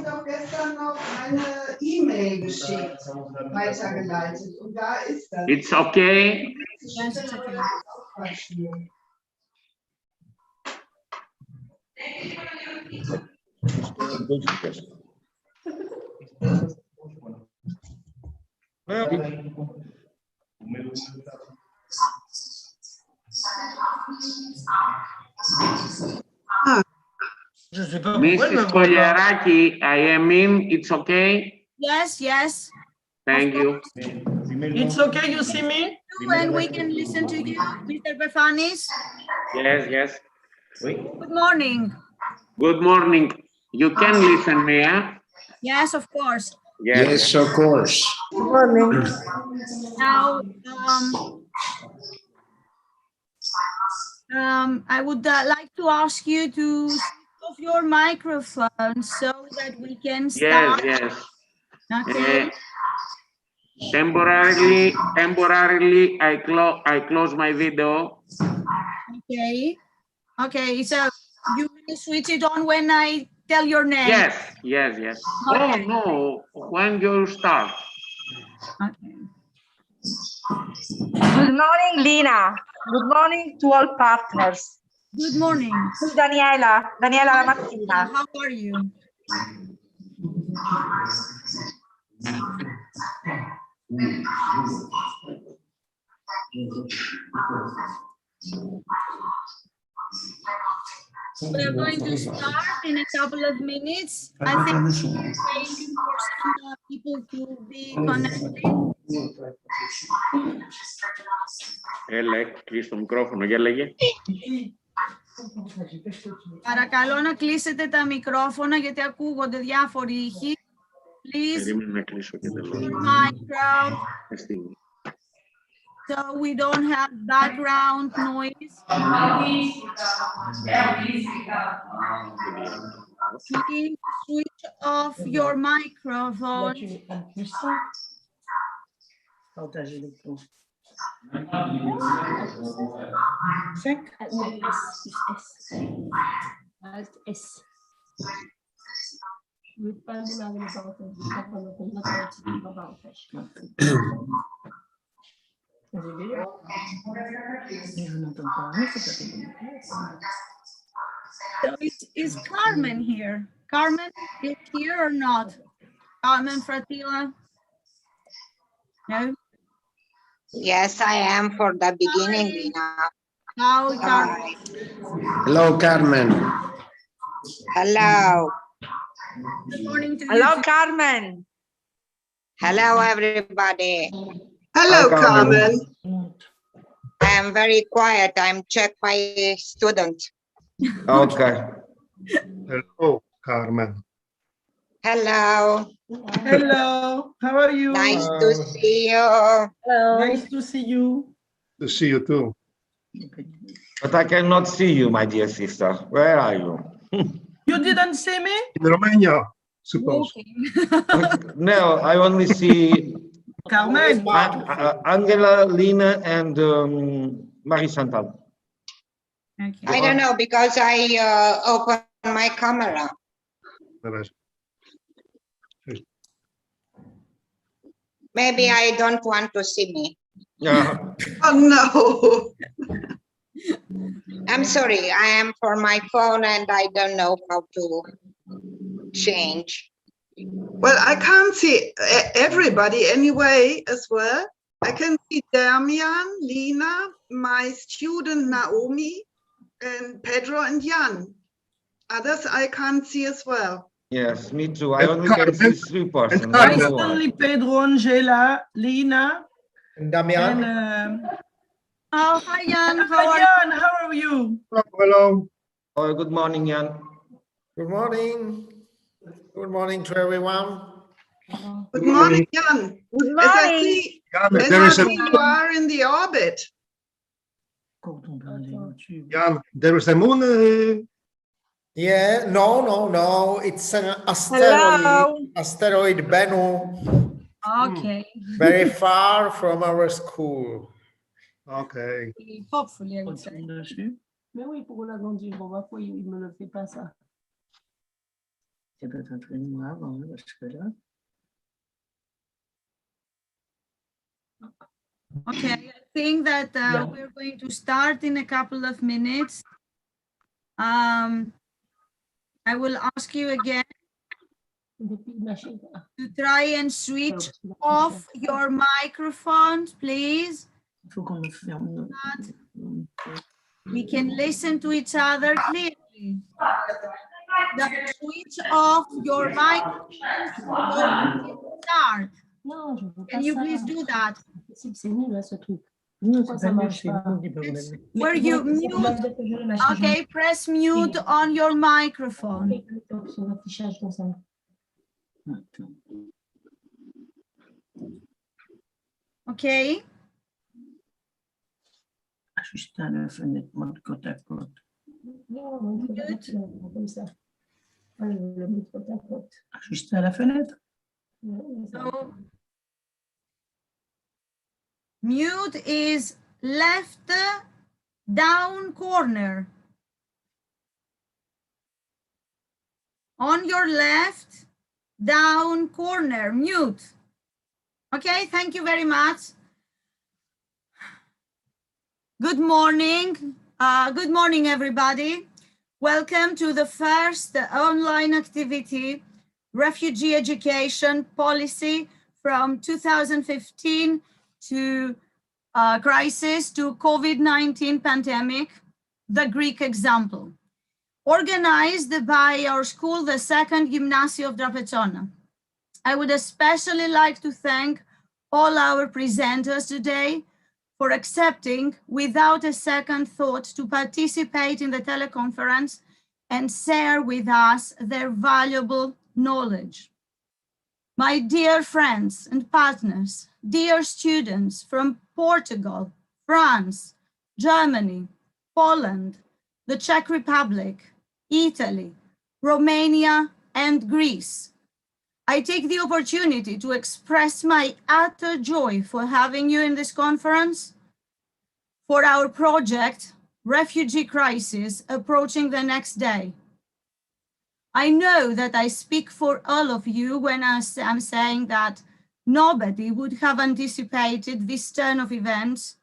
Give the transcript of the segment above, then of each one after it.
doch gestern noch eine E-Mail geschickt, weitergeleitet. Und da ist das. It's okay. Yes, it's okay. Mrs. Kolyaraki, I am in. It's okay. Yes, yes. Thank you. It's okay, you see me? And we can listen to you, Mr. Befanis. Yes, yes. Good morning. Good morning. You can listen me, huh? Yes, of course. Yes. Yes, of course. Good morning. Now, I would like to ask you to switch off your microphone so that we can start. Yes, yes. Okay. Temporarily, I close my video. Okay. Okay. So you will switch it on when I tell your name. Yes, yes, yes. Okay. Oh no, when you start. Okay. Good morning, Lina. Good morning to all partners. Good morning. Daniela La Mattina. How are you? We are going to start in a couple of minutes. I think we're waiting for some people to be connected. Έλα, κλείσει το μικρόφωνο, για λέγε. Παρακαλώ να κλείσετε τα μικρόφωνα γιατί ακούγονται διάφοροι ήχοι. Please, Περίμενε να κλείσω και τελώς. micro, so we don't have background noise. Please switch off your microphone. So is Carmen here? Carmen is here or not? Carmen Fratilla? No? Yes, I am for the beginning, Lina. How, Carmen? Hello, Carmen. Hello. Good morning to Hello, you. Carmen. Hello, everybody. Hello, Hi, Carmen. Carmen. I am very quiet. I'm checked by a student. Okay. Hello, Carmen. Hello. Hello, how are you? Nice to see you. Nice to see you. To see you too. But I cannot see you, my dear sister. Where are you? You didn't see me? In Romania, suppose. No, I only see Carmen. Angela, Lina, and Marie Chantal. Okay. I don't know because I opened my camera. Maybe I don't want to see me. Yeah. Oh, no. I'm sorry. I am for my phone and I don't know how to change. Well, I can't see everybody anyway as well. I can see Damian, Lina, my student Naomi, and Pedro and Jan. Others I can't see as well. Yes, me too. I only can see 3 persons. I I I don't see know why. only Pedro, Angela, Lina, Damian. and Oh, hi, Jan. How are you? Jan, how are you? Hello. Oh, good morning, Jan. Good morning. Good morning to everyone. Good morning, Jan. Good As I morning. see, Jan, as there I is a see you are in the orbit. Jan, there is a moon. Yeah, no. It's an asteroid Bennu, Okay. very far from our school. Okay. Hopefully, I would say. Mais oui, pour l'agrandir, on va quoi, il me le fait pas ça. C'est peut-être noir, parce que là. Okay, I think that we're going to start in a couple of minutes. I will ask you again to try and switch off your microphones, please. Il faut qu'on le ferme. We can listen to each other clearly. Switch off your microphones before we start. Non, je veux pas Can you ça. please do that? C'est nul là ce truc. Non, ça marche pas. Where you mute? Okay, press mute on your microphone. Son affichage dans ça. Okay. Ajuster la fenêtre, mode côte à côte. Non, comme ça. Je le mets côte à côte. Ajuster la fenêtre. So, mute is left down corner. On your left down corner, mute. Okay, thank you very much. Good morning. Good morning, everybody. Welcome to the first online activity, Refugee Education Policy from 2015 to crisis to COVID-19 pandemic, the Greek example, organized by our school, the Second Gymnasium of Drapetsona. I would especially like to thank all our presenters today for accepting without a second thought to participate in the teleconference and share with us their valuable knowledge. My dear friends and partners, dear students from Portugal, France, Germany, Poland, the Czech Republic, Italy, Romania, and Greece, I take the opportunity to express my utter joy for having you in this conference for our project, Refugee Crisis, Approaching the Next Day. I know that I speak for all of you when I'm saying that nobody would have anticipated this turn of events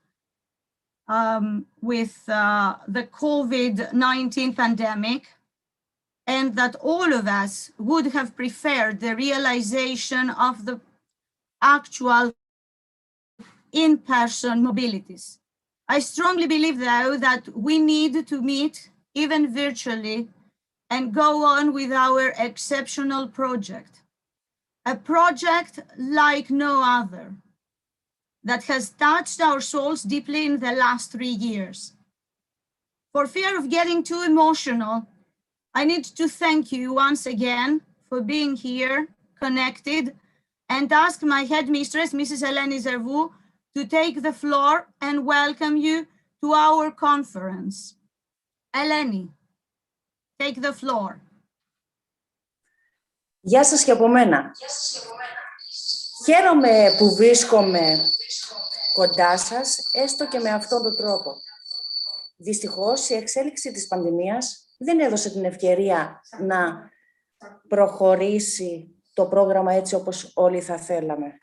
with the COVID-19 pandemic, and that all of us would have preferred the realization of the actual in-person mobilities. I strongly believe, though, that we need to meet, even virtually, and go on with our exceptional project, a project like no other, that has touched our souls deeply in the last 3 years. For fear of getting too emotional, I need to thank you once again for being here, connected, and ask my headmistress, Mrs. Eleni Zervou, to take the floor and welcome you to our conference. Eleni, take the floor. Γεια σας και από μένα. Χαίρομαι που βρίσκομαι κοντά σας, έστω και με αυτόν τον τρόπο. Δυστυχώς, η εξέλιξη της πανδημίας δεν έδωσε την ευκαιρία να προχωρήσει το πρόγραμμα έτσι όπως όλοι θα θέλαμε.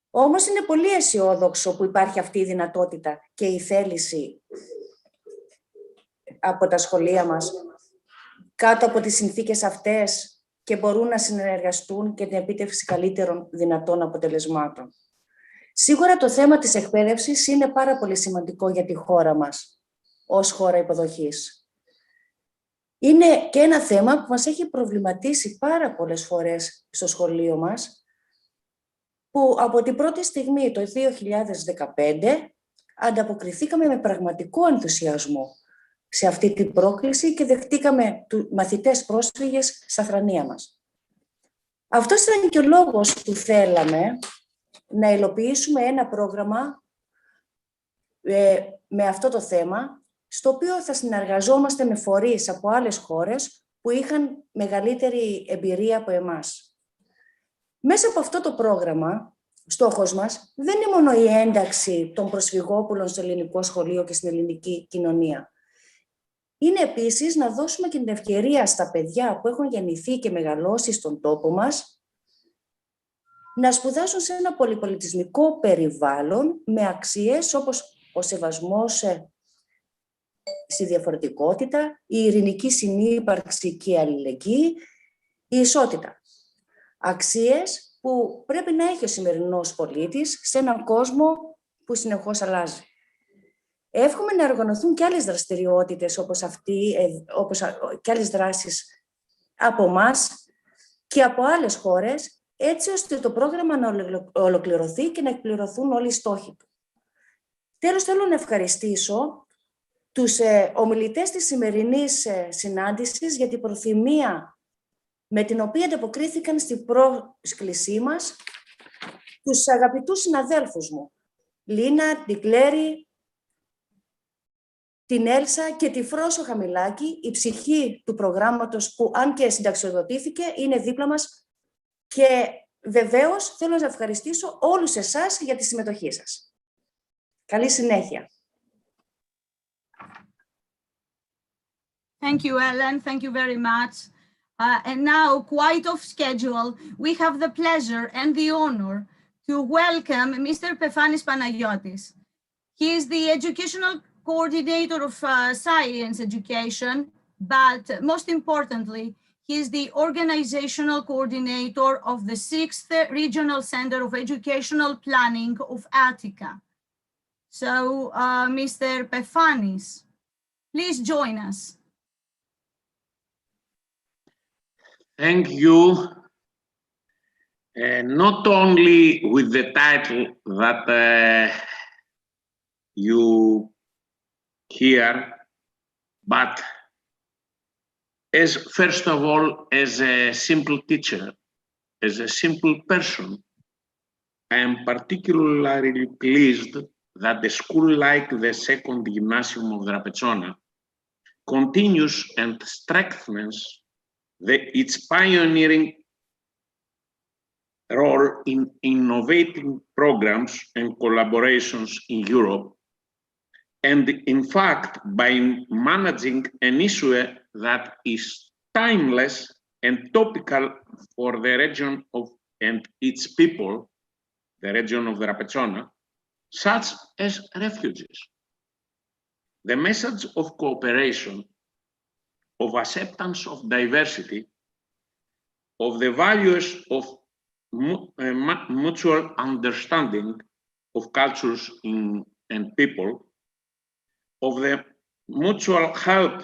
Όμως είναι πολύ αισιόδοξο που υπάρχει αυτή η δυνατότητα και η θέληση από τα σχολεία μας κάτω από τις συνθήκες αυτές και μπορούν να συνεργαστούν και την επίτευξη καλύτερων δυνατών αποτελεσμάτων. Σίγουρα το θέμα της εκπαίδευσης είναι πάρα πολύ σημαντικό για τη χώρα μας ως χώρα υποδοχής. Είναι και ένα θέμα που μας έχει προβληματίσει πάρα πολλές φορές στο σχολείο μας, που από την πρώτη στιγμή, το 2015, ανταποκριθήκαμε με πραγματικό ενθουσιασμό σε αυτή την πρόκληση και δεχτήκαμε μαθητές πρόσφυγες στα θρανία μας. Αυτός ήταν και ο λόγος που θέλαμε να υλοποιήσουμε ένα πρόγραμμα με αυτό το θέμα, στο οποίο θα συνεργαζόμαστε με φορείς από άλλες χώρες που είχαν μεγαλύτερη εμπειρία από εμάς. Μέσα από αυτό το πρόγραμμα, στόχος μας δεν είναι μόνο η ένταξη των προσφυγόπουλων στο ελληνικό σχολείο και στην ελληνική κοινωνία. είναι επίσης να δώσουμε και την ευκαιρία στα παιδιά που έχουν γεννηθεί και μεγαλώσει στον τόπο μας να σπουδάσουν σε ένα πολυπολιτισμικό περιβάλλον με αξίες όπως ο σεβασμός στη διαφορετικότητα, η ειρηνική συνύπαρξη και η αλληλεγγύη, η ισότητα. Αξίες που πρέπει να έχει ο σημερινός πολίτης σε έναν κόσμο που συνεχώς αλλάζει. Εύχομαι να οργανωθούν και άλλες δραστηριότητες όπως αυτή, όπως και άλλες δράσεις από εμάς και από άλλες χώρες, έτσι ώστε το πρόγραμμα να ολοκληρωθεί και να εκπληρωθούν όλοι οι στόχοι του. Τέλος, θέλω να ευχαριστήσω τους ομιλητές της σημερινής συνάντησης για την προθυμία με την οποία ανταποκρίθηκαν στην πρόσκλησή μας τους αγαπητούς συναδέλφους μου, Λίνα, την Κλέρη, την Έλσα και τη Φρόσο Χαμηλάκη, η ψυχή του προγράμματος που, αν και συνταξιοδοτήθηκε, είναι δίπλα μας. Και βεβαίως θέλω να ευχαριστήσω όλους εσάς για τη συμμετοχή σας. Καλή συνέχεια. Thank you, Ellen. Thank you very much. And now, quite off schedule, we have the pleasure and the honor to welcome Mr. Pefanis Panagiotis. He is the educational coordinator of science education, but most importantly, he is the organizational coordinator of the 6th Regional Center of Educational Planning of Attica. So, Mr. Pefanis, please join us. Thank you. Not only with the title that you hear, but as first of all, as a simple teacher, as a simple person, I am particularly pleased that a school like the Second Gymnasium of Drapetsona continues and strengthens its pioneering role in innovating programs and collaborations in Europe, and in fact, by managing an issue that is timeless and topical for the region and its people, the region of Drapetsona, such as refugees. The message of cooperation, of acceptance of diversity, of the values of mutual understanding of cultures and people, of the mutual help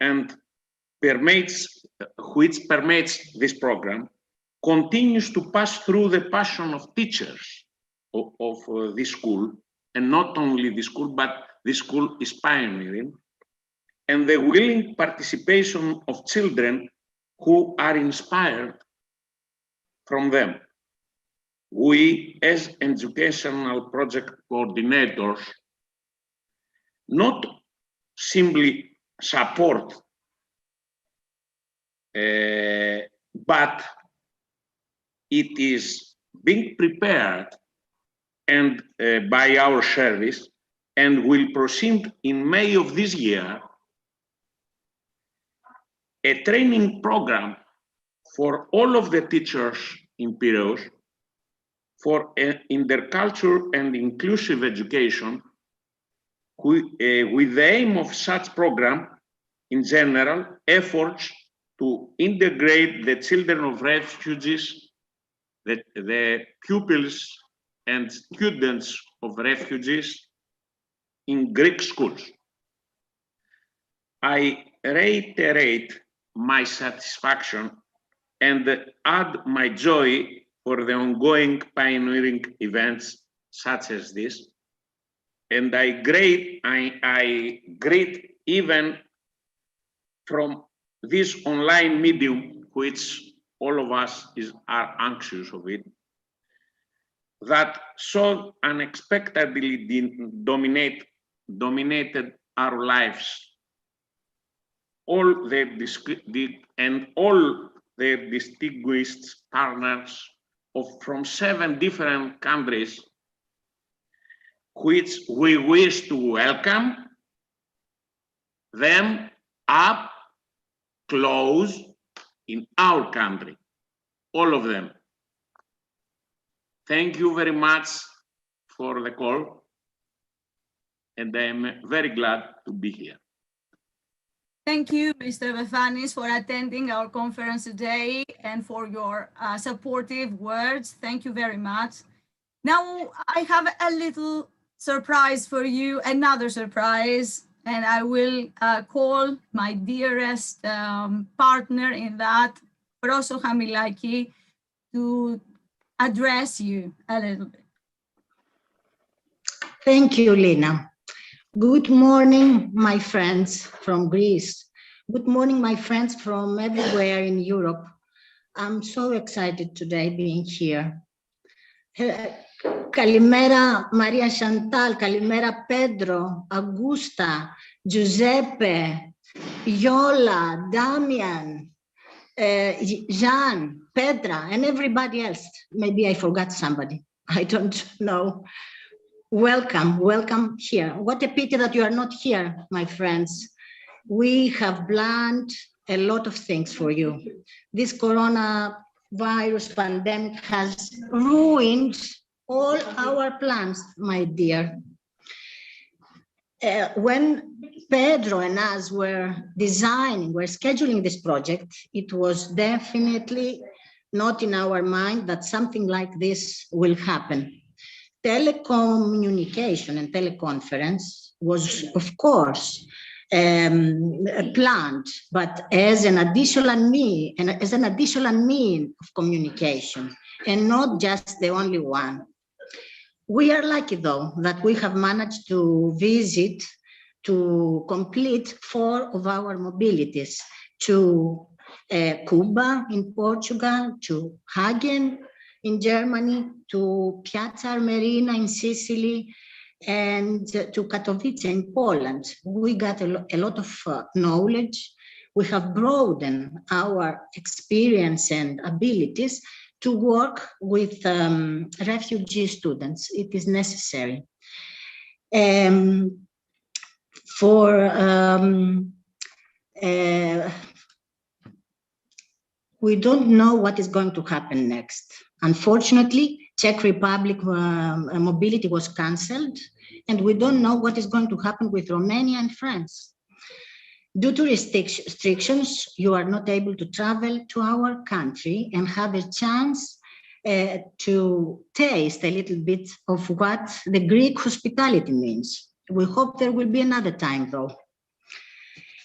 and which permits this program, continues to pass through the passion of teachers of this school, and not only this school, but this school is pioneering, and the willing participation of children who are inspired from them. We, as educational project coordinators, not simply support, but it is being prepared and by our service, and will proceed in May of this year, a training program for all of the teachers in Piraeus for intercultural and inclusive education, with the aim of such program, in general, efforts to integrate the children of refugees, the pupils and students of refugees in Greek schools. I reiterate my satisfaction and add my joy for the ongoing pioneering events such as this. And I greet even from this online medium, which all of us are anxious of it, that so unexpectedly dominated our lives. All the distinguished partners from 7 different countries, which we wish to welcome them up close in our country, all of them. Thank you very much for the call, and I'm very glad to be here. Thank you, Mr. Vefanis, for attending our conference today and for your supportive words. Thank you very much. Now, I have a little surprise for you, another surprise, and I will call my dearest partner in that, Proso Hamilaki, to address you a little bit. Thank you, Lina. Good morning, my friends from Greece. Good morning, my friends from everywhere in Europe. I'm so excited today being here. Kalimera Maria Chantal, Kalimera Pedro, Augusta, Giuseppe, Yola, Damian, Jean, Petra, and everybody else. Maybe I forgot somebody. I don't know. Welcome, welcome here. What a pity that you are not here, my friends. We have planned a lot of things for you. This coronavirus pandemic has ruined all our plans, my dear. When Pedro and us were scheduling this project, it was definitely not in our mind that something like this will happen. Telecommunication and teleconference was, of course, planned, but as an additional mean of communication, and not just the only one. We are lucky, though, that we have managed to complete 4 of our mobilities to Cuba in Portugal, to Hagen in Germany, to Piazza Armerina in Sicily, and to Katowice in Poland. We got a lot of knowledge. We have broadened our experience and abilities to work with refugee students. It is necessary. We don't know what is going to happen next. Unfortunately, Czech Republic mobility was cancelled, and we don't know what is going to happen with Romania and France. Due to restrictions, you are not able to travel to our country and have a chance to taste a little bit of what the Greek hospitality means. We hope there will be another time, though.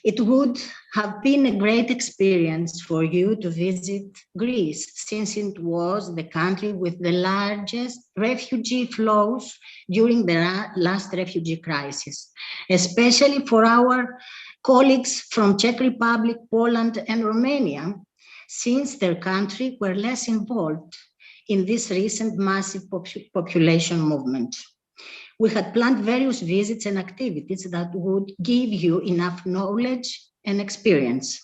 It would have been a great experience for you to visit Greece, since it was the country with the largest refugee flows during the last refugee crisis, especially for our colleagues from Czech Republic, Poland, and Romania, since their country were less involved in this recent massive population movement. We had planned various visits and activities that would give you enough knowledge and experience.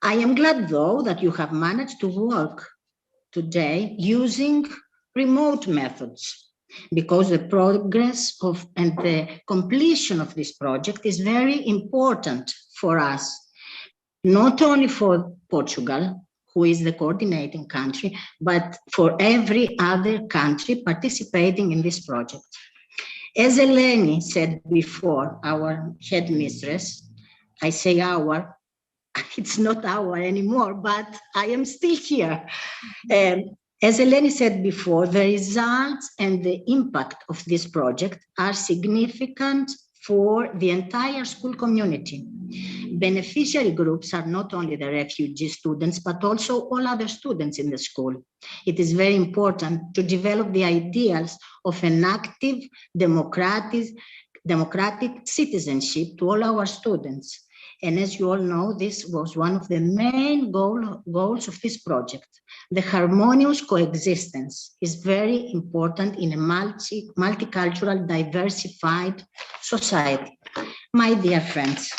I am glad, though, that you have managed to work today using remote methods, because the progress and the completion of this project is very important for us, not only for Portugal, who is the coordinating country, but for every other country participating in this project. As Eleni said before, our headmistress, I say our, it's not our anymore, but I am still here. As Eleni said before, the results and the impact of this project are significant for the entire school community. Beneficiary groups are not only the refugee students, but also all other students in the school. It is very important to develop the ideals of an active, democratic citizenship to all our students. And as you all know, this was one of the main goals of this project. The harmonious coexistence is very important in a multicultural, diversified society. My dear friends,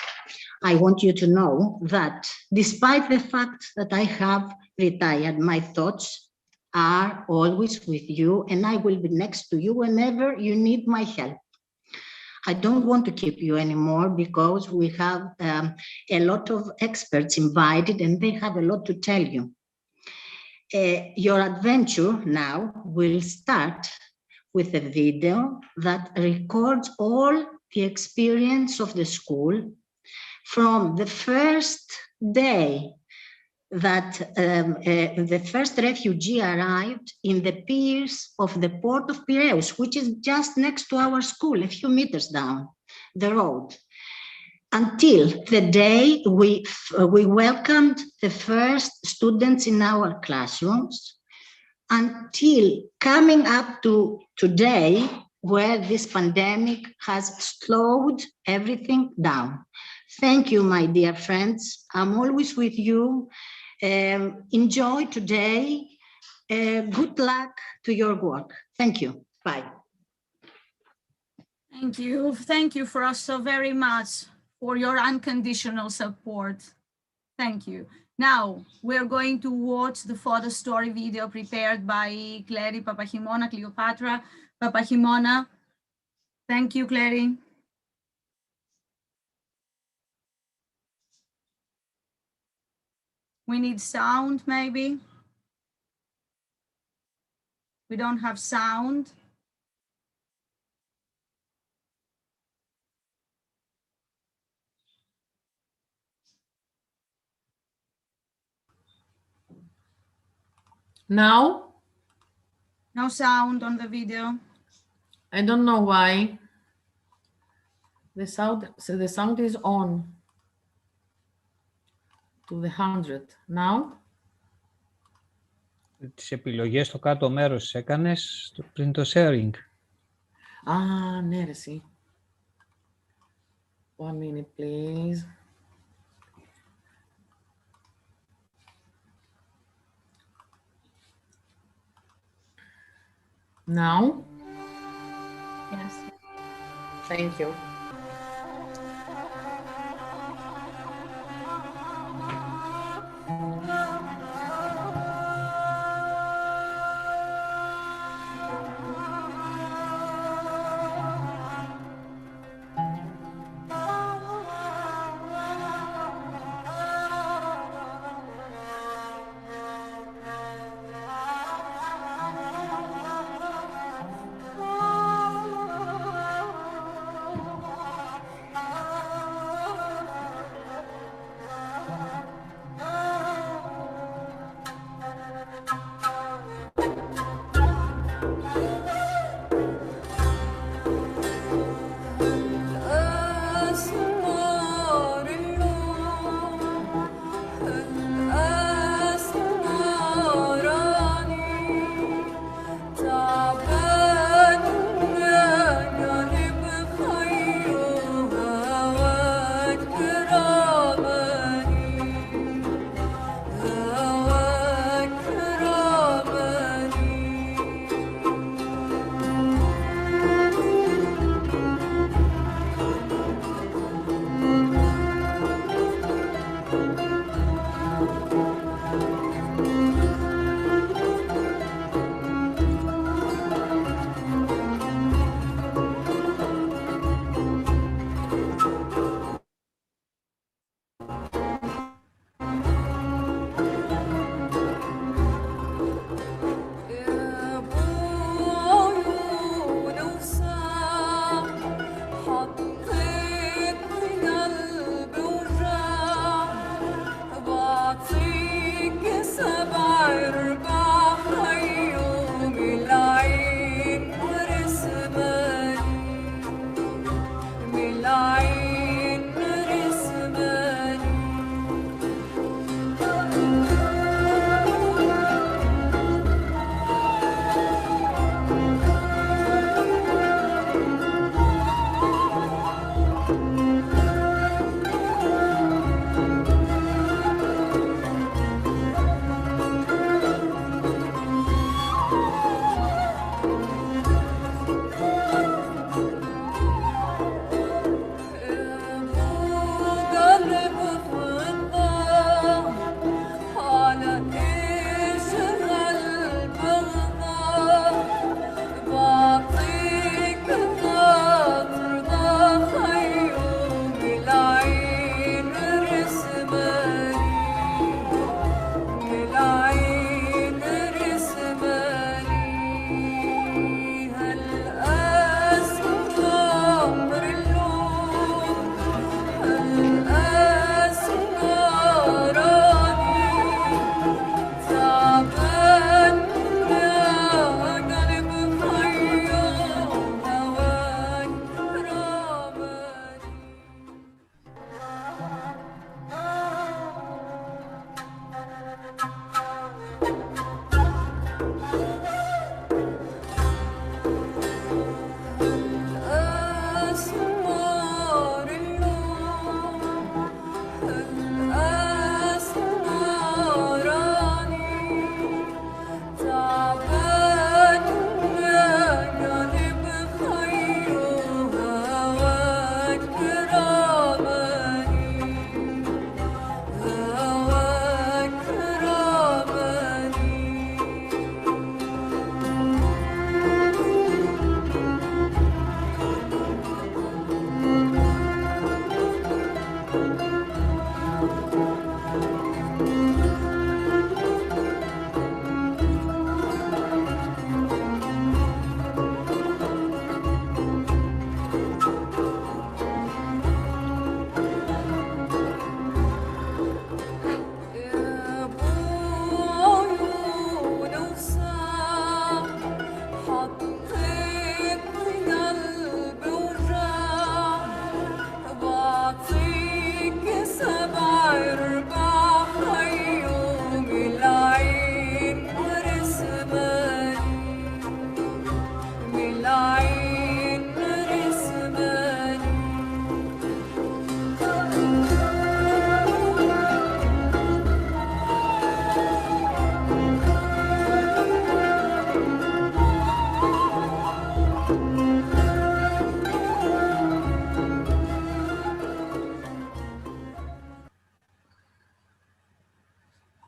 I want you to know that despite the fact that I have retired, my thoughts are always with you, and I will be next to you whenever you need my help. I don't want to keep you anymore because we have a lot of experts invited and they have a lot to tell you. Your adventure now will start with a video that records all the experience of the school from the first day that the first refugee arrived in the piers of the port of Piraeus, which is just next to our school, a few meters down the road, until the day we welcomed the first students in our classrooms, until coming up to today, where this pandemic has slowed everything down. Thank you, my dear friends. I'm always with you. Enjoy today. Good luck to your work. Thank you. Bye. Thank you. Thank you for us so very much for your unconditional support. Thank you. Now, we're going to watch the photo story video prepared by Clary Papachimona, Cleopatra Papachimona. Thank you, Clary. We need sound, maybe. We don't have sound. Now? No sound on the video. I don't know why. The sound is on to the 100. Now? Τις επιλογές στο κάτω μέρος τις έκανες πριν το sharing. Ah, ναι, ρε, εσύ. 1 minute, please. Now? Yes. Thank you.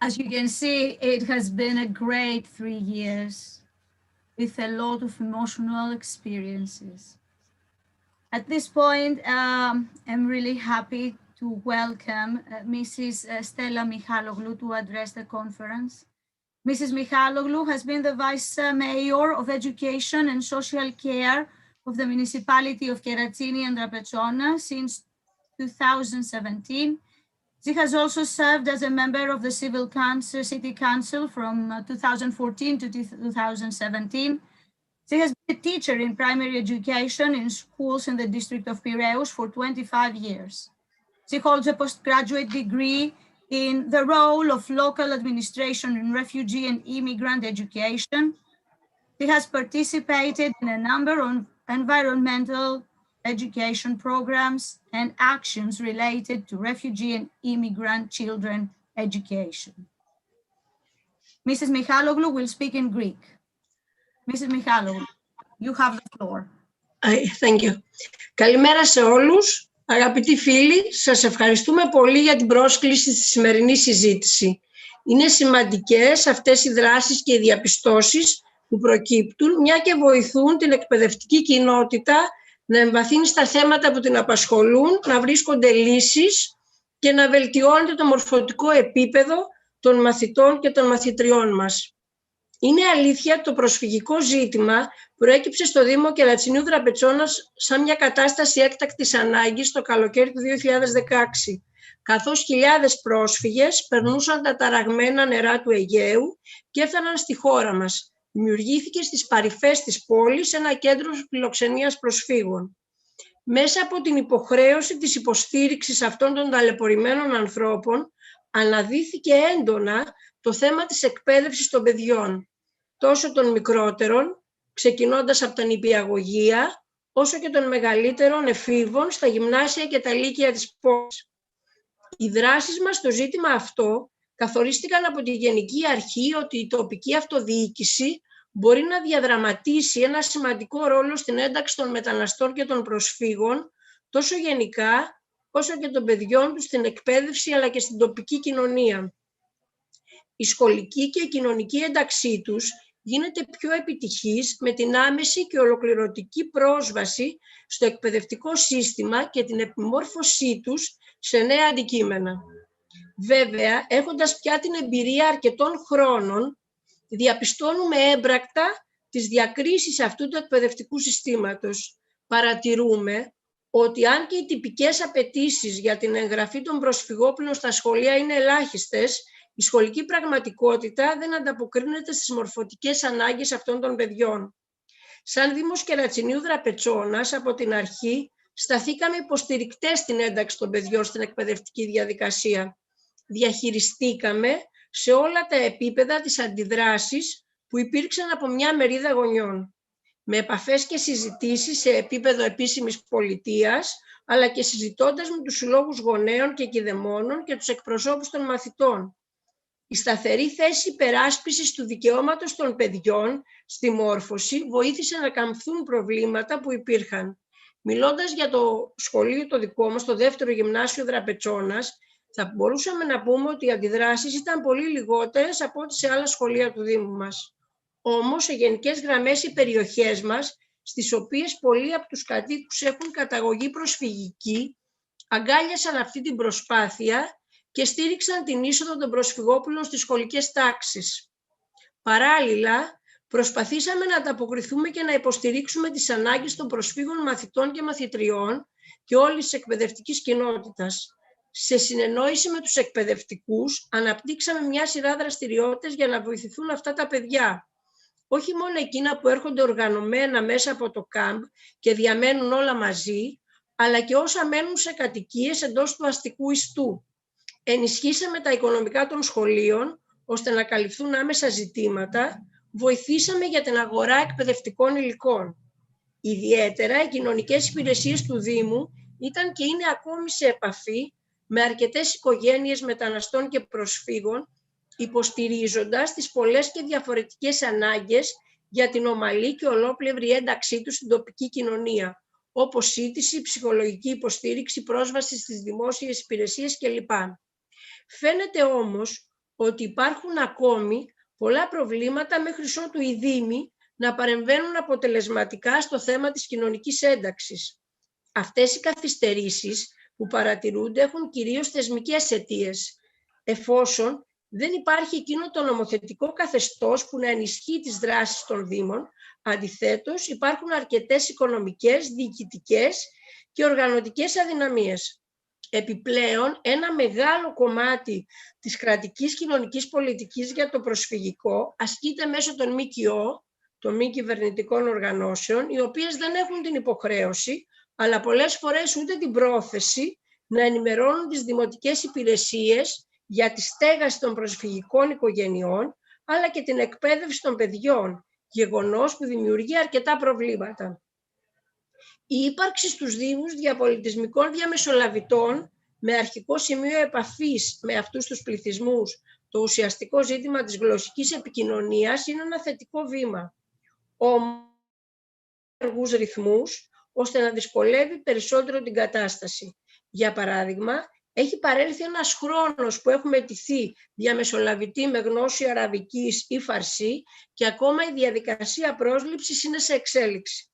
As you can see, it has been a great 3 years with a lot of emotional experiences. At this point, I'm really happy to welcome Mrs. Stella Michaloglou to address the conference. Mrs. Michaloglou has been the Vice Mayor of Education and Social Care of the municipality of Keratsini and Rapezzona since 2017. She has also served as a member of the City Council from 2014 to 2017. She has been a teacher in primary education in schools in the district of Piraeus for 25 years. She holds a postgraduate degree in the role of local administration in refugee and immigrant education. She has participated in a number of environmental education programs and actions related to refugee and immigrant children education. Mrs. Michaloglou will speak in Greek. Mrs. Michaloglou, you have the floor. Thank you. Καλημέρα σε όλους. Αγαπητοί φίλοι, σας ευχαριστούμε πολύ για την πρόσκληση στη σημερινή συζήτηση. Είναι σημαντικές αυτές οι δράσεις και οι διαπιστώσεις που προκύπτουν, μια και βοηθούν την εκπαιδευτική κοινότητα να εμβαθύνει στα θέματα που την απασχολούν, να βρίσκονται λύσεις και να βελτιώνεται το μορφωτικό επίπεδο των μαθητών και των μαθητριών μας. Είναι αλήθεια ότι το προσφυγικό ζήτημα προέκυψε στο Δήμο Κερατσινίου Δραπετσόνας σαν μια κατάσταση έκτακτης ανάγκης το καλοκαίρι του 2016, καθώς χιλιάδες πρόσφυγες περνούσαν τα ταραγμένα νερά του Αιγαίου και έφταναν στη χώρα μας. Δημιουργήθηκε στις παρυφές της πόλης ένα κέντρο φιλοξενίας προσφύγων. Μέσα από την υποχρέωση της υποστήριξης αυτών των ταλαιπωρημένων ανθρώπων, αναδύθηκε έντονα το θέμα της εκπαίδευσης των παιδιών, τόσο των μικρότερων, ξεκινώντας από τα νηπιαγωγεία, όσο και των μεγαλύτερων εφήβων στα γυμνάσια και τα λύκεια της πόλης. Οι δράσεις μας στο ζήτημα αυτό καθορίστηκαν από τη Γενική Αρχή ότι η τοπική αυτοδιοίκηση μπορεί να διαδραματίσει ένα σημαντικό ρόλο στην ένταξη των μεταναστών και των προσφύγων, τόσο γενικά όσο και των παιδιών τους στην εκπαίδευση αλλά και στην τοπική κοινωνία. Η σχολική και η κοινωνική ένταξή τους γίνεται πιο επιτυχής με την άμεση και ολοκληρωτική πρόσβαση στο εκπαιδευτικό σύστημα και την επιμόρφωσή τους σε νέα αντικείμενα. Βέβαια, έχοντας πια την εμπειρία αρκετών χρόνων, διαπιστώνουμε έμπρακτα τις διακρίσεις αυτού του εκπαιδευτικού συστήματος. Παρατηρούμε ότι αν και οι τυπικές απαιτήσεις για την εγγραφή των προσφυγόπλων στα σχολεία είναι ελάχιστες, η σχολική πραγματικότητα δεν ανταποκρίνεται στις μορφωτικές ανάγκες αυτών των παιδιών. Σαν Δήμος Κερατσινίου Δραπετσόνας, από την αρχή, σταθήκαμε υποστηρικτές στην ένταξη των παιδιών στην εκπαιδευτική διαδικασία. Διαχειριστήκαμε σε όλα τα επίπεδα τις αντιδράσεις που υπήρξαν από μια μερίδα γονιών, με επαφές και συζητήσεις σε επίπεδο επίσημης πολιτείας, αλλά και συζητώντας με τους συλλόγους γονέων και κηδεμόνων και τους εκπροσώπους των μαθητών. Η σταθερή θέση υπεράσπισης του δικαιώματος των παιδιών στη μόρφωση βοήθησε να καμφθούν προβλήματα που υπήρχαν. Μιλώντας για το σχολείο το δικό μας, το δεύτερο γυμνάσιο Δραπετσόνας, θα μπορούσαμε να πούμε ότι οι αντιδράσεις ήταν πολύ λιγότερες από ό,τι σε άλλα σχολεία του Δήμου μας. Όμως, σε γενικές γραμμές, οι περιοχές μας, στις οποίες πολλοί από τους κατοίκους έχουν καταγωγή προσφυγική, αγκάλιασαν αυτή την προσπάθεια και στήριξαν την είσοδο των προσφυγόπουλων στις σχολικές τάξεις. Παράλληλα, προσπαθήσαμε να ανταποκριθούμε και να υποστηρίξουμε τις ανάγκες των προσφύγων μαθητών και μαθητριών και όλης της εκπαιδευτικής κοινότητας. Σε συνεννόηση με τους εκπαιδευτικούς, αναπτύξαμε μια σειρά δραστηριότητες για να βοηθηθούν αυτά τα παιδιά. Όχι μόνο εκείνα που έρχονται οργανωμένα μέσα από το κάμπ και διαμένουν όλα μαζί, αλλά και όσα μένουν σε κατοικίες εντός του αστικού ιστού. Ενισχύσαμε τα οικονομικά των σχολείων, ώστε να καλυφθούν άμεσα ζητήματα, βοηθήσαμε για την αγορά εκπαιδευτικών υλικών. Ιδιαίτερα, οι κοινωνικές υπηρεσίες του Δήμου ήταν και είναι ακόμη σε επαφή με αρκετές οικογένειες μεταναστών και προσφύγων, υποστηρίζοντας τις πολλές και διαφορετικές ανάγκες για την ομαλή και ολόπλευρη ένταξή τους στην τοπική κοινωνία, όπως σύντηση, ψυχολογική υποστήριξη, πρόσβαση στις δημόσιες υπηρεσίες κλπ. Φαίνεται όμως ότι υπάρχουν ακόμη πολλά προβλήματα μέχρι ότου οι Δήμοι να παρεμβαίνουν αποτελεσματικά στο θέμα της κοινωνικής ένταξης. Αυτές οι καθυστερήσεις που παρατηρούνται έχουν κυρίως θεσμικές αιτίες, εφόσον δεν υπάρχει εκείνο το νομοθετικό καθεστώς που να ενισχύει τις δράσεις των Δήμων. Αντιθέτως, υπάρχουν αρκετές οικονομικές, διοικητικές και οργανωτικές αδυναμίες. Επιπλέον, ένα μεγάλο κομμάτι της κρατικής κοινωνικής πολιτικής για το προσφυγικό ασκείται μέσω των ΜΚΟ, των μη κυβερνητικών οργανώσεων, οι οποίες δεν έχουν την υποχρέωση, αλλά πολλές φορές ούτε την πρόθεση, να ενημερώνουν τις δημοτικές υπηρεσίες για τη στέγαση των προσφυγικών οικογενειών, αλλά και την εκπαίδευση των παιδιών, γεγονός που δημιουργεί αρκετά προβλήματα. Η ύπαρξη στους Δήμους διαπολιτισμικών διαμεσολαβητών με αρχικό σημείο επαφής με αυτούς τους πληθυσμούς, το ουσιαστικό ζήτημα της γλωσσικής επικοινωνίας είναι ένα θετικό βήμα. Όμως, αργούς ρυθμούς, ώστε να δυσκολεύει περισσότερο την κατάσταση. Για παράδειγμα, έχει παρέλθει ένας χρόνος που έχουμε αιτηθεί διαμεσολαβητή με γνώση αραβικής ή φαρσί και ακόμα η διαδικασία πρόσληψης είναι σε εξέλιξη.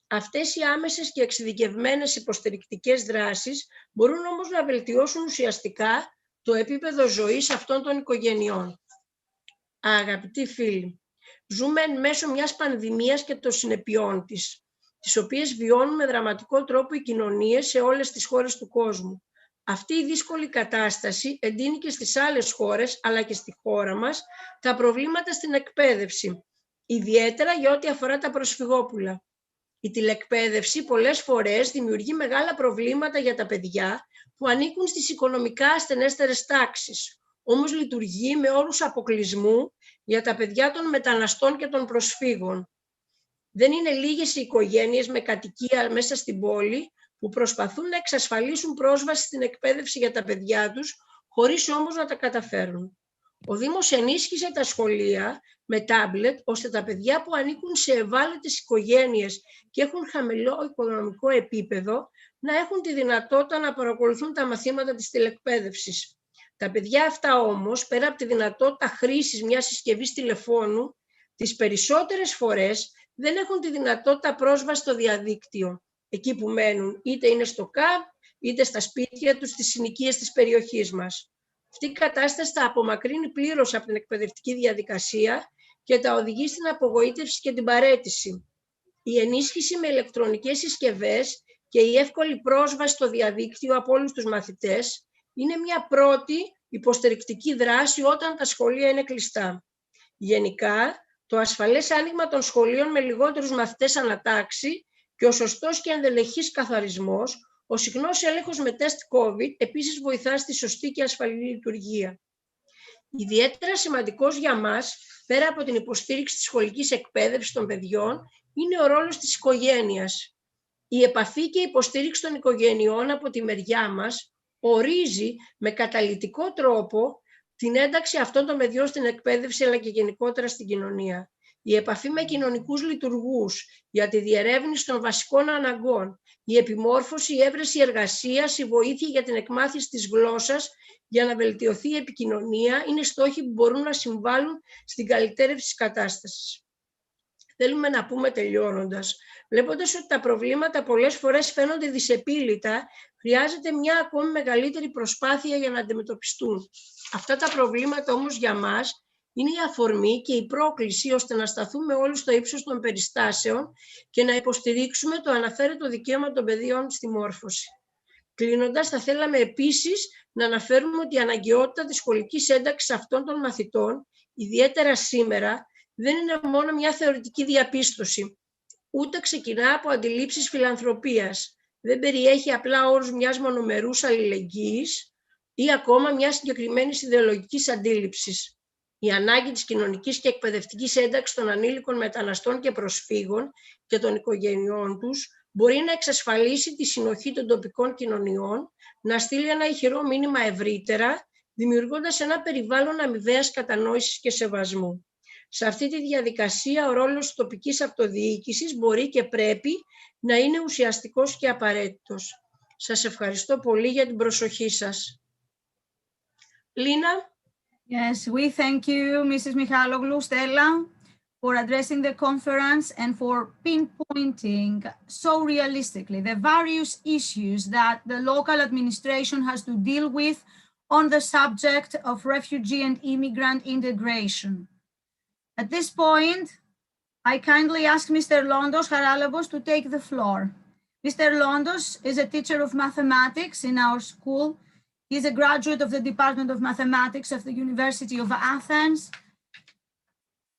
Αυτές οι άμεσες και εξειδικευμένες υποστηρικτικές δράσεις μπορούν όμως να βελτιώσουν ουσιαστικά το επίπεδο ζωής αυτών των οικογενειών. Αγαπητοί φίλοι, ζούμε εν μέσω μιας πανδημίας και των συνεπειών της, τις οποίες βιώνουν με δραματικό τρόπο οι κοινωνίες σε όλες τις χώρες του κόσμου. Αυτή η δύσκολη κατάσταση εντείνει και στις άλλες χώρες, αλλά και στη χώρα μας, τα προβλήματα στην εκπαίδευση, ιδιαίτερα για ό,τι αφορά τα προσφυγόπουλα. Η τηλεκπαίδευση πολλές φορές δημιουργεί μεγάλα προβλήματα για τα παιδιά που ανήκουν στις οικονομικά ασθενέστερες τάξεις, όμως λειτουργεί με όρους αποκλεισμού για τα παιδιά των μεταναστών και των προσφύγων. Δεν είναι λίγες οι οικογένειες με κατοικία μέσα στην πόλη που προσπαθούν να εξασφαλίσουν πρόσβαση στην εκπαίδευση για τα παιδιά τους, χωρίς όμως να τα καταφέρουν. Ο Δήμος ενίσχυσε τα σχολεία με τάμπλετ, ώστε τα παιδιά που ανήκουν σε ευάλωτες οικογένειες και έχουν χαμηλό οικονομικό επίπεδο να έχουν τη δυνατότητα να παρακολουθούν τα μαθήματα της τηλεκπαίδευσης. Τα παιδιά αυτά όμως, πέρα από τη δυνατότητα χρήσης μιας συσκευής τηλεφώνου, τις περισσότερες φορές δεν έχουν τη δυνατότητα πρόσβαση στο διαδίκτυο, εκεί που μένουν, είτε είναι στο ΚΑΜΠ, είτε στα σπίτια τους, στις συνοικίες της περιοχής μας. Αυτή η κατάσταση τα απομακρύνει πλήρως από την εκπαιδευτική διαδικασία και τα οδηγεί στην απογοήτευση και την παραίτηση. Η ενίσχυση με ηλεκτρονικές συσκευές και η εύκολη πρόσβαση στο διαδίκτυο από όλους τους μαθητές είναι μια πρώτη υποστηρικτική δράση όταν τα σχολεία είναι κλειστά. Γενικά, το ασφαλές άνοιγμα των σχολείων με λιγότερους μαθητές ανατάξει και ο σωστός και ενδελεχής καθαρισμός, ο συχνός έλεγχος με τεστ COVID επίσης βοηθά στη σωστή και ασφαλή λειτουργία. Ιδιαίτερα σημαντικός για μας, πέρα από την υποστήριξη της σχολικής εκπαίδευσης των παιδιών, είναι ο ρόλος της οικογένειας. Η επαφή και η υποστήριξη των οικογενειών από τη μεριά μας ορίζει με καταλυτικό τρόπο την ένταξη αυτών των παιδιών στην εκπαίδευση, αλλά και γενικότερα στην κοινωνία. Η επαφή με κοινωνικούς λειτουργούς για τη διερεύνηση των βασικών αναγκών, η επιμόρφωση, η έβρεση εργασίας, η βοήθεια για την εκμάθηση της γλώσσας για να βελτιωθεί η επικοινωνία είναι στόχοι που μπορούν να συμβάλλουν στην καλυτέρευση της κατάστασης. Θέλουμε να πούμε τελειώνοντας, βλέποντας ότι τα προβλήματα πολλές φορές φαίνονται δυσεπίλητα, χρειάζεται μια ακόμη μεγαλύτερη προσπάθεια για να αντιμετωπιστούν. Αυτά τα προβλήματα όμως για μας είναι η αφορμή και η πρόκληση ώστε να σταθούμε όλοι στο ύψος των περιστάσεων και να υποστηρίξουμε το αναφέρετο δικαίωμα των παιδιών στη μόρφωση. Κλείνοντας, θα θέλαμε επίσης να αναφέρουμε ότι η αναγκαιότητα της σχολικής ένταξης αυτών των μαθητών, ιδιαίτερα σήμερα, δεν είναι μόνο μια θεωρητική διαπίστωση, ούτε ξεκινά από αντιλήψεις φιλανθρωπίας. Δεν περιέχει απλά όρους μιας μονομερούς αλληλεγγύης ή ακόμα μιας συγκεκριμένης ιδεολογικής αντίληψης. Η ανάγκη της κοινωνικής και εκπαιδευτικής ένταξης των ανήλικων μεταναστών και προσφύγων και των οικογενειών τους μπορεί να εξασφαλίσει τη συνοχή των τοπικών κοινωνιών, να στείλει ένα ηχηρό μήνυμα ευρύτερα, δημιουργώντας ένα περιβάλλον αμοιβαίας κατανόησης και σεβασμού. Σε αυτή τη διαδικασία ο ρόλος της τοπικής αυτοδιοίκησης μπορεί και πρέπει να είναι ουσιαστικός και απαραίτητος. Σας ευχαριστώ πολύ για την προσοχή σας. Λίνα. Yes, we thank you, Mrs. Michaloglou, Stella, for addressing the conference and for pinpointing so realistically the various issues that the local administration has to deal with on the subject of refugee and immigrant integration. At this point, I kindly ask Mr. Londos Haralabos to take the floor. Mr. Londos is a teacher of mathematics in our school. He's a graduate of the Department of Mathematics of the University of Athens.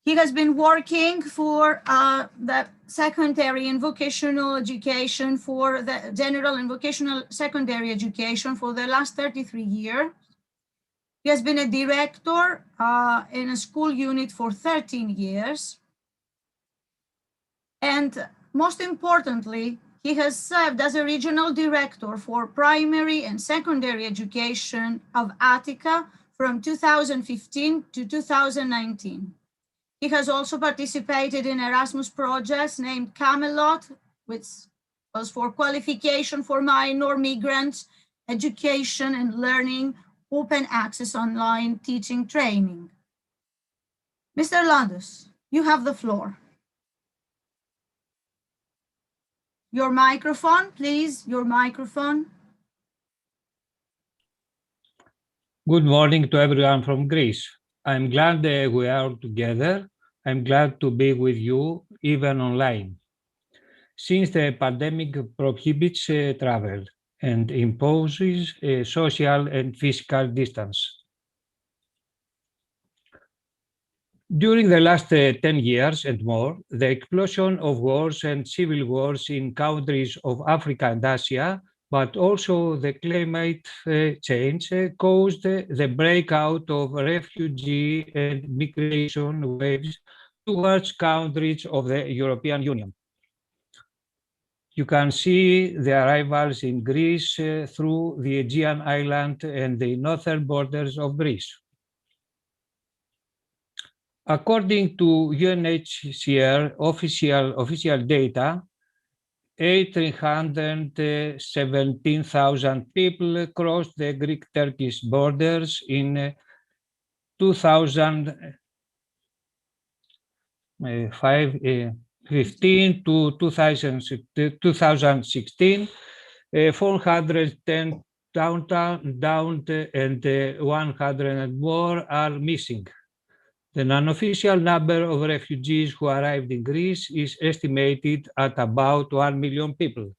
He has been working for the secondary and vocational education, for the general and vocational secondary education for the last 33 years. He has been a director in a school unit for 13 years. And most importantly, he has served as a regional director for primary and secondary education of Attica from 2015 to 2019. He has also participated in Erasmus projects named Camelot, which was for qualification for minor migrants, education and learning, open access online teaching training. Mr. Londos, you have the floor. Your microphone, please, your microphone. Good morning to everyone from Greece. I'm glad we are together. I'm glad to be with you, even online. Since the pandemic prohibits travel and imposes social and physical distance. During the last 10 years and more, the explosion of wars and civil wars in countries of Africa and Asia, but also the climate change caused the breakout of refugee and migration waves towards countries of the European Union. You can see the arrivals in Greece through the Aegean island and the northern borders of Greece. According to UNHCR official data, 817,000 people crossed the Greek-Turkish borders in 2015 to 2016. 410 downed and 100 more are missing. The non-official number of refugees who arrived in Greece is estimated at about 1 million people.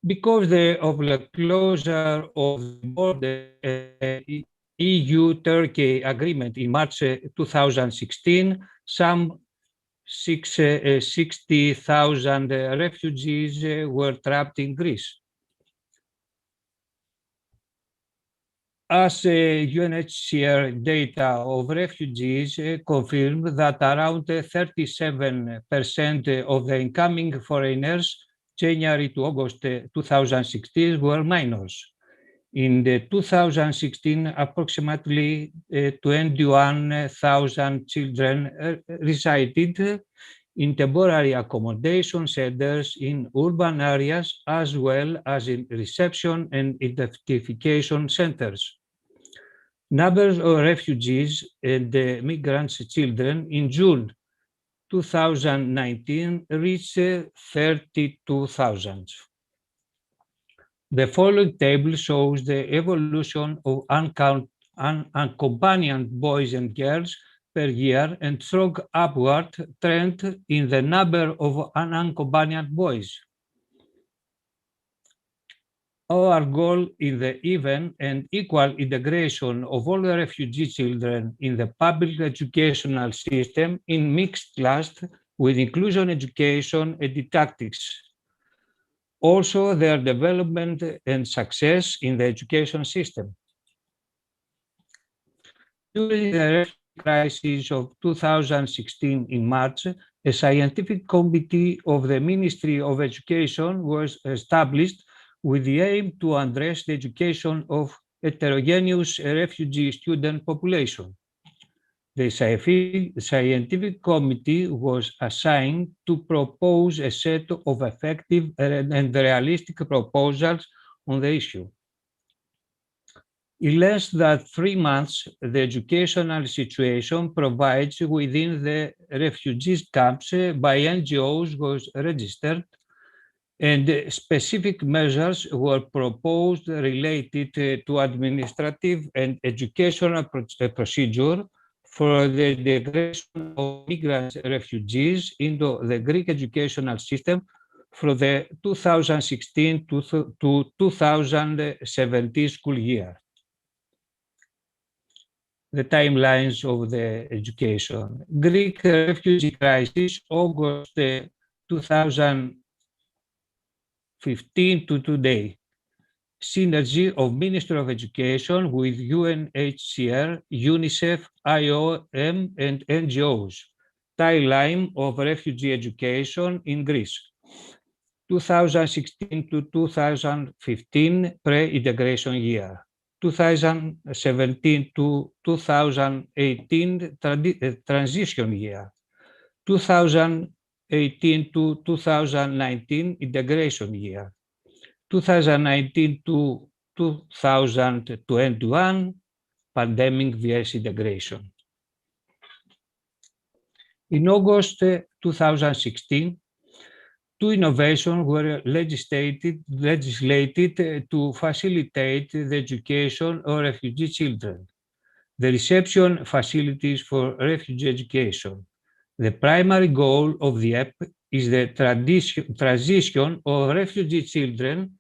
Because of the closure of the border EU-Turkey agreement in March 2016, some 60,000 refugees were trapped in Greece. As UNHCR data of refugees confirm that around 37% of the incoming foreigners January to August 2016 were minors. In 2016, approximately 21,000 children resided in temporary accommodation centers in urban areas, as well as in reception and identification centers. Numbers of refugees and migrants' children in June 2019 reached 32,000. The following table shows the evolution of unaccompanied boys and girls per year and strong upward trend in the number of unaccompanied boys. Our goal is the even and equal integration of all the refugee children in the public educational system in mixed class with inclusion education and didactics. Also, their development and success in the education system. During the refugee crisis of 2016 in March, a scientific committee of the Ministry of Education was established with the aim to address the education of heterogeneous refugee student population. The scientific committee was assigned to propose a set of effective and realistic proposals on the issue. In less than 3 months, the educational situation provides within the refugees camps by NGOs was registered, and specific measures were proposed related to administrative and educational procedure for the integration of migrant refugees into the Greek educational system for the 2016 to 2017 school year. The timelines of the education. Greek refugee crisis, August 2015 to today. Synergy of Ministry of Education with UNHCR, UNICEF, IOM, and NGOs. Timeline of refugee education in Greece. 2016 to 2015 pre-integration year. 2017 to 2018 transition year. 2018 to 2019 integration year. 2019 to 2021 pandemic vs integration. In August 2016, two innovations were legislated to facilitate the education of refugee children. The reception facilities for refugee education. The primary goal of the app is the transition of refugee children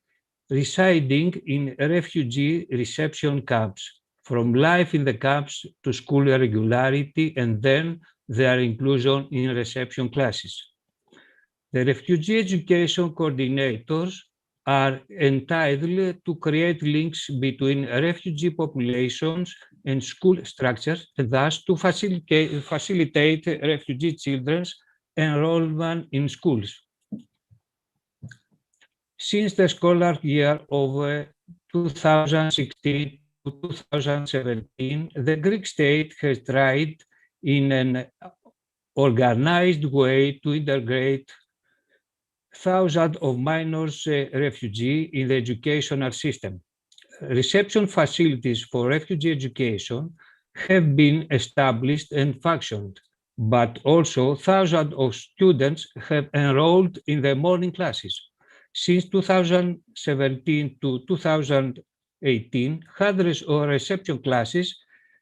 residing in refugee reception camps from life in the camps to school regularity and then their inclusion in reception classes. The refugee education coordinators are entitled to create links between refugee populations and school structures, and thus to facilitate refugee children's enrollment in schools. Since the scholar year of 2016 to 2017, the Greek state has tried in an organized way to integrate thousands of minors refugees in the educational system. Reception facilities for refugee education have been established and functioned, but also thousands of students have enrolled in the morning classes. Since 2017 to 2018, hundreds of reception classes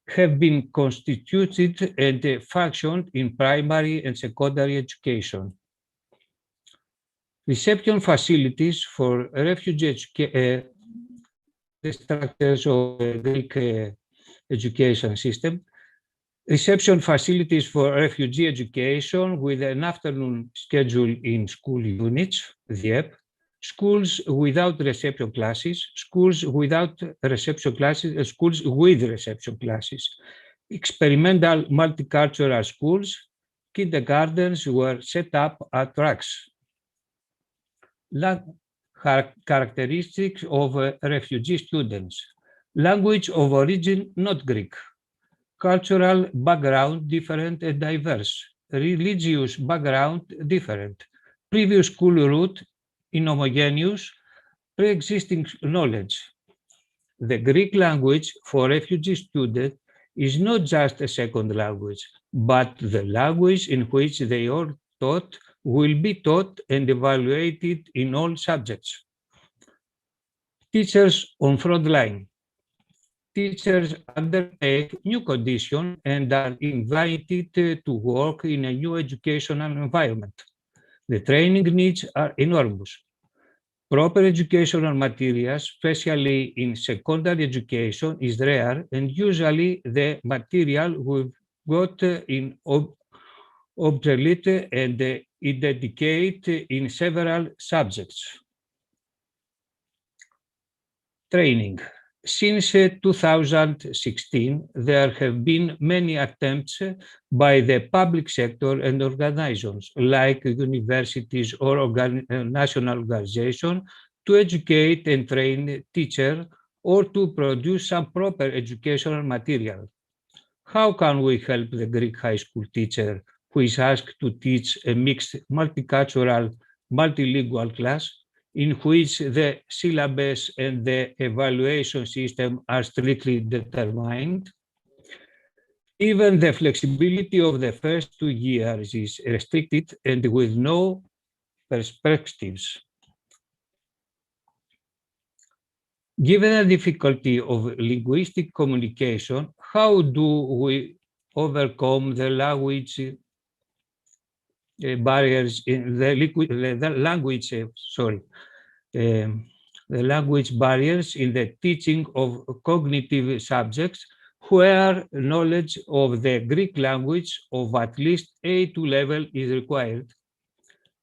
have been constituted and functioned in primary and secondary education. Reception facilities for refugee the structures of the Greek education system. Reception facilities for refugee education with an afternoon schedule in school units, the app. Schools without reception classes, schools without reception classes, and schools with reception classes. Experimental multicultural schools, kindergartens were set up at tracks. Characteristics of refugee students. Language of origin not Greek. Cultural background different and diverse. Religious background different. Previous school route inhomogeneous. Pre-existing knowledge. The Greek language for refugee students is not just a second language, but the language in which they are taught will be taught and evaluated in all subjects. Teachers on front line. Teachers undertake new conditions and are invited to work in a new educational environment. The training needs are enormous. Proper educational materials, especially in secondary education, is rare, and usually the material we've got in obsolete and dedicate in several subjects. Training. Since 2016, there have been many attempts by the public sector and organizations like universities or national organizations to educate and train teachers or to produce some proper educational material. How can we help the Greek high school teacher who is asked to teach a mixed multicultural, multilingual class? in which the syllabus and the evaluation system are strictly determined. Even the flexibility of the first 2 years is restricted and with no perspectives. Given the difficulty of linguistic communication, how do we overcome the language barriers in the language barriers in the teaching of cognitive subjects, where knowledge of the Greek language of at least A2 level is required?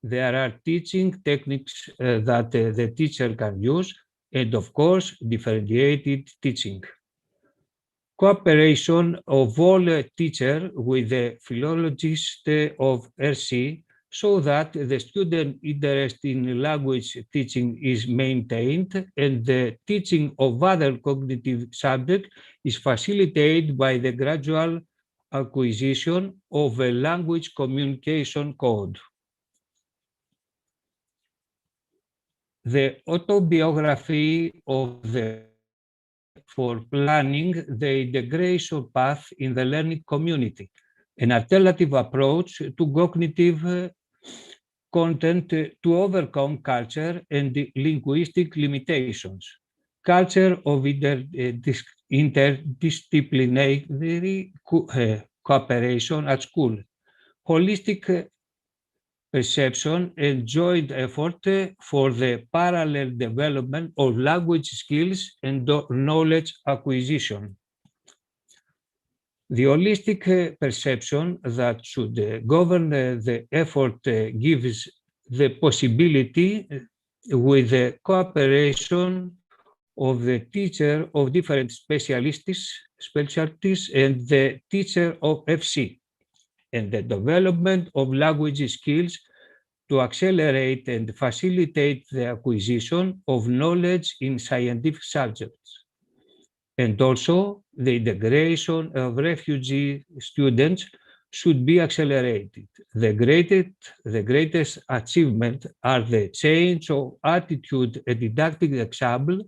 There are teaching techniques that the teacher can use, and of course, differentiated teaching. Cooperation of all teachers with the philologist of RC so that the student interest in language teaching is maintained and the teaching of other cognitive subjects is facilitated by the gradual acquisition of a language communication code. The autobiography of the for planning the integration path in the learning community, an alternative approach to cognitive content to overcome culture and linguistic limitations. Culture of interdisciplinary cooperation at school, holistic perception and joint effort for the parallel development of language skills and knowledge acquisition. The holistic perception that should govern the effort gives the possibility with the cooperation of the teacher of different specialties and the teacher of FC, and the development of language skills to accelerate and facilitate the acquisition of knowledge in scientific subjects. And also, the integration of refugee students should be accelerated. The greatest achievement are the change of attitude and didactic example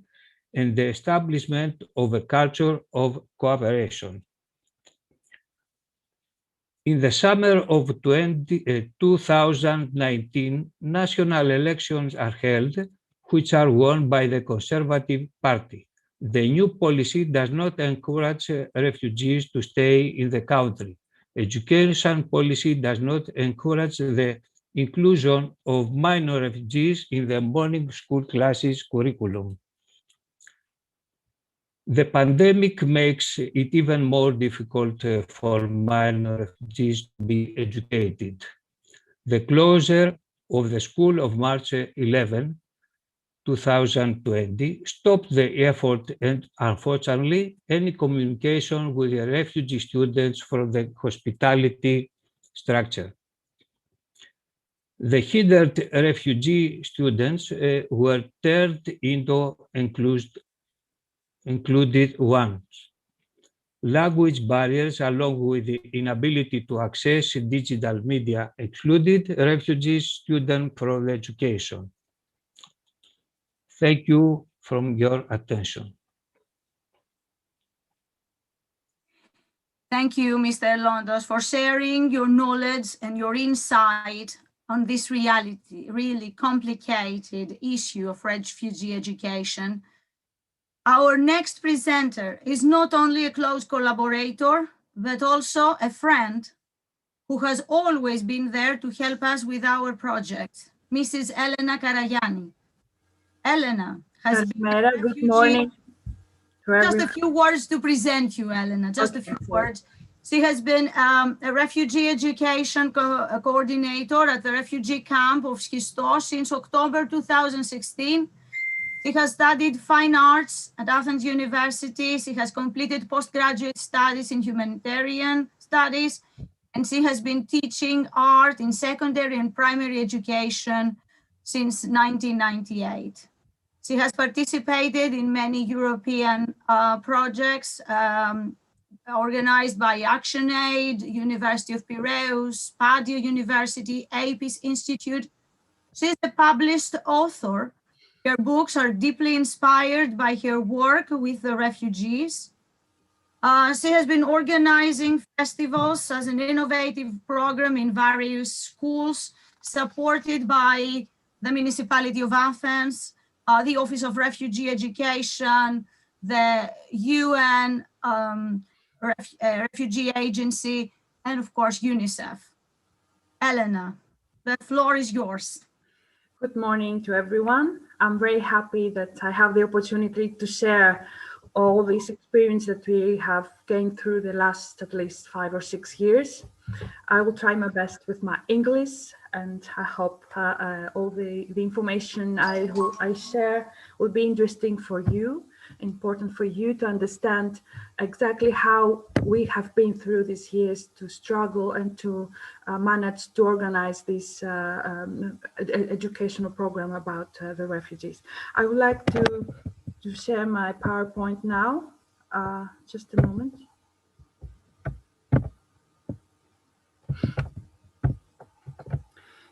and the establishment of a culture of cooperation. In the summer of 2019, national elections are held, which are won by the Conservative Party. The new policy does not encourage refugees to stay in the country. Education policy does not encourage the inclusion of minor refugees in the morning school classes curriculum. The pandemic makes it even more difficult for minor refugees to be educated. The closure of the school of March 11, 2020 stopped the effort and unfortunately any communication with the refugee students from the hospitality structure. The hindered refugee students were turned into included ones. Language barriers, along with the inability to access digital media, excluded refugee students from education. Thank you for your attention. Thank you, Mr. Londos, for sharing your knowledge and your insight on this really complicated issue of refugee education. Our next presenter is not only a close collaborator, but also a friend who has always been there to help us with our project, Mrs. Elena Karayani. Elena has been a good morning. Just a few words to present you, Elena, just a few words. She has been a refugee education coordinator at the refugee camp of Schistos since October 2016. She has studied fine arts at Athens University. She has completed postgraduate studies in humanitarian studies, and she has been teaching art in secondary and primary education since 1998. She has participated in many European projects organized by ActionAid, University of Piraeus, Padio University, APIS Institute. She is a published author Her books are deeply inspired by her work with the refugees. She has been organizing festivals as an innovative program in various schools, supported by the municipality of Athens, the Office of Refugee Education, the UN Refugee Agency, and of course, UNICEF. Elena, the floor is yours. Good morning to everyone. I'm very happy that I have the opportunity to share all this experience that we have gained through the last at least 5 or 6 years. I will try my best with my English, and I hope all the information I share will be interesting for you, important for you to understand exactly how we have been through these years to struggle and to manage to organize this educational program about the refugees. I would like to share my PowerPoint now. Just a moment.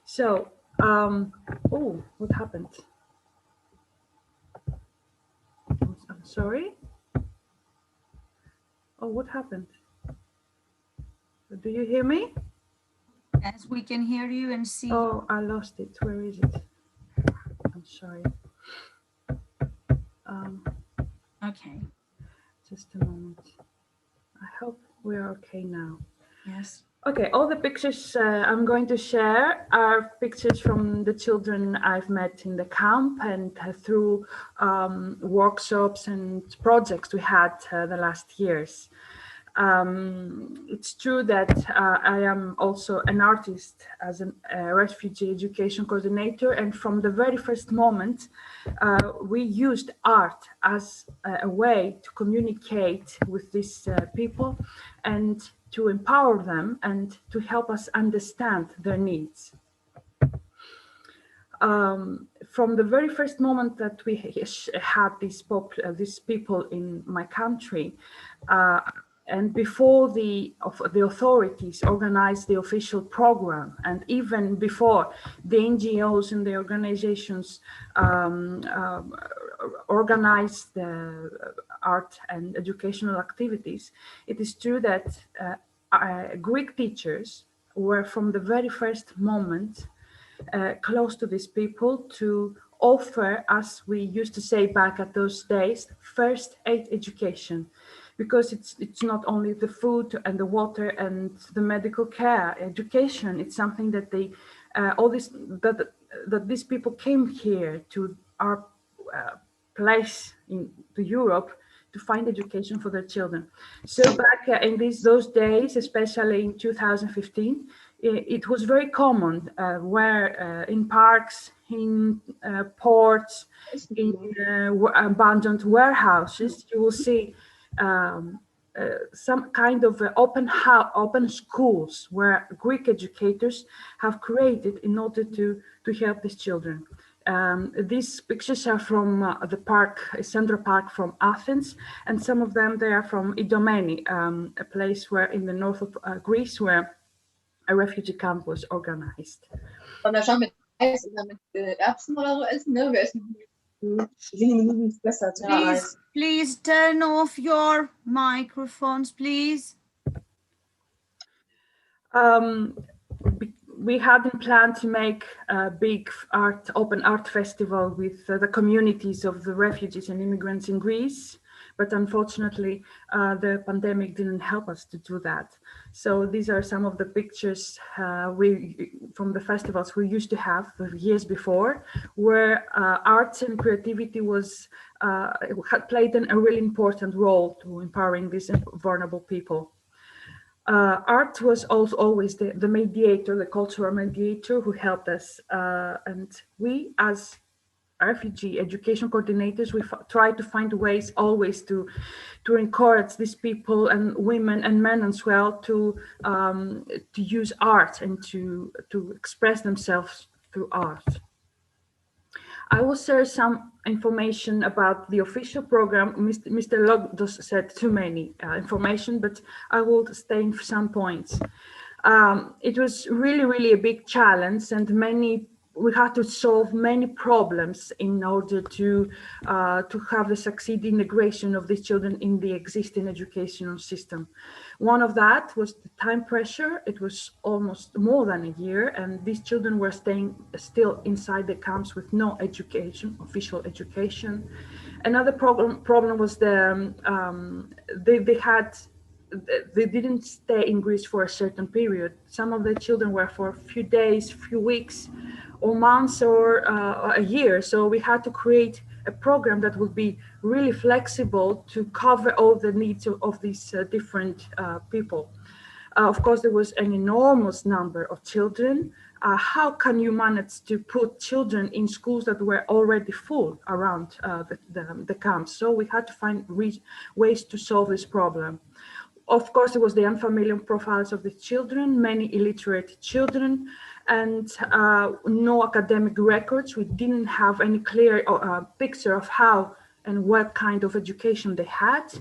So, oh, what happened? I'm sorry. Oh, what happened? Do you hear me? Yes, we can hear you and see. Oh, I lost it. Where is it? I'm sorry. Okay. Just a moment. I hope we're okay now. Yes. Okay, all the pictures I'm going to share are pictures from the children I've met in the camp and through workshops and projects we had the last years. It's true that I am also an artist as a refugee education coordinator, and from the very first moment we used art as a way to communicate with these people and to empower them and to help us understand their needs. From the very first moment that we had these people in my country, and before the authorities organized the official program, and even before the NGOs and the organizations organized the art and educational activities, it is true that Greek teachers were from the very first moment close to these people to offer, as we used to say back at those days, first aid education, because it's not only the food and the water and the medical care. Education, it's something that they that these people came here to our place to Europe to find education for their children. So back in those days, especially in 2015, it was very common where in parks, in ports, in abandoned warehouses, you will see some kind of open schools where Greek educators have created in order to help these children. These pictures are from the park, Central Park from Athens, and some of them they are from Idomeni, a place where in the north of Greece where a refugee camp was organized. Please turn off your microphones, please. We hadn't planned to make a big open art festival with the communities of the refugees and immigrants in Greece, but unfortunately the pandemic didn't help us to do that. So these are some of the pictures from the festivals we used to have the years before, where arts and creativity had played a really important role to empowering these vulnerable people. Art was also always the mediator, the cultural mediator who helped us. And we, as refugee education coordinators, we try to find ways always to encourage these people and women and men as well to use art and to express themselves through art. I will share some information about the official program. Mr. Logdos said too many information, but I will stay in some points. It was really, really a big challenge, and many we had to solve many problems in order to have the succeed integration of these children in the existing educational system. One of that was the time pressure. It was almost more than a year, and these children were staying still inside the camps with no education, official education. Another problem was they didn't stay in Greece for a certain period. Some of the children were for a few days, few weeks, or months, or a year. So we had to create a program that would be really flexible to cover all the needs of these different people. Of course, there was an enormous number of children. How can you manage to put children in schools that were already full around the camps? So we had to find ways to solve this problem. Of course, it was the unfamiliar profiles of the children, many illiterate children, and no academic records. We didn't have any clear picture of how and what kind of education they had.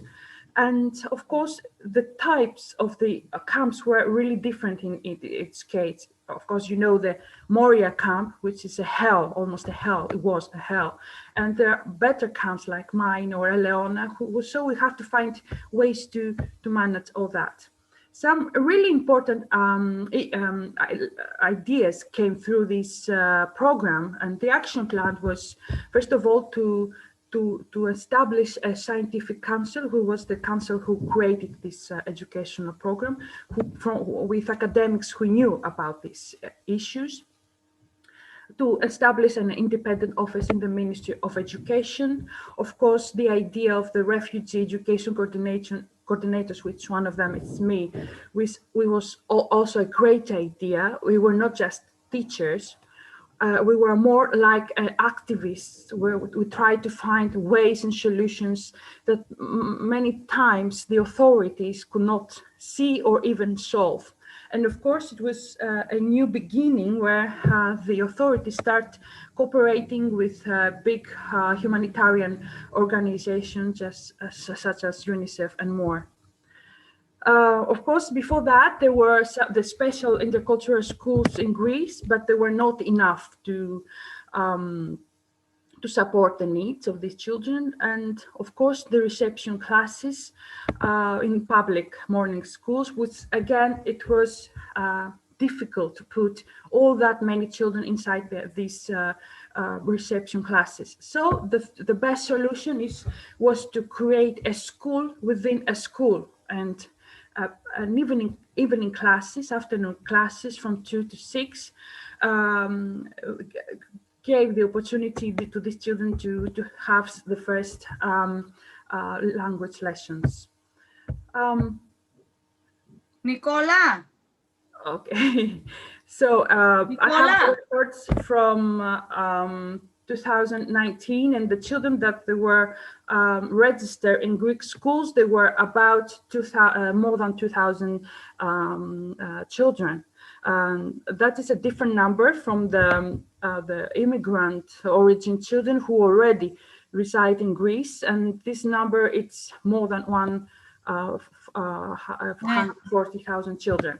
And of course, the types of the camps were really different in its case. Of course, you know the Moria camp, which is a hell, almost a hell. It was a hell. And there are better camps like mine or Eleona. So we have to find ways to manage all that. Some really important ideas came through this program, and the action plan was, first of all, to establish a scientific council, who was the council who created this educational program, with academics who knew about these issues, to establish an independent office in the Ministry of Education. Of course, the idea of the refugee education coordinators, which one of them is me, was also a great idea. We were not just teachers. We were more like activists, where we tried to find ways and solutions that many times the authorities could not see or even solve. And of course, it was a new beginning where the authorities start cooperating with big humanitarian organizations such as UNICEF and more. Of course, before that, there were the special intercultural schools in Greece, but they were not enough to support the needs of these children. And of course, the reception classes in public morning schools, which again, it was difficult to put all that many children inside these reception classes. So the best solution was to create a school within a school, and an evening classes, afternoon classes from 2 to 6, gave the opportunity to these children to have the first language lessons. Nicola. Okay, so I have records from 2019, and the children that they were registered in Greek schools, they were about more than 2,000 children. That is a different number from the immigrant origin children who already reside in Greece, and this number, it's more than 140,000 children.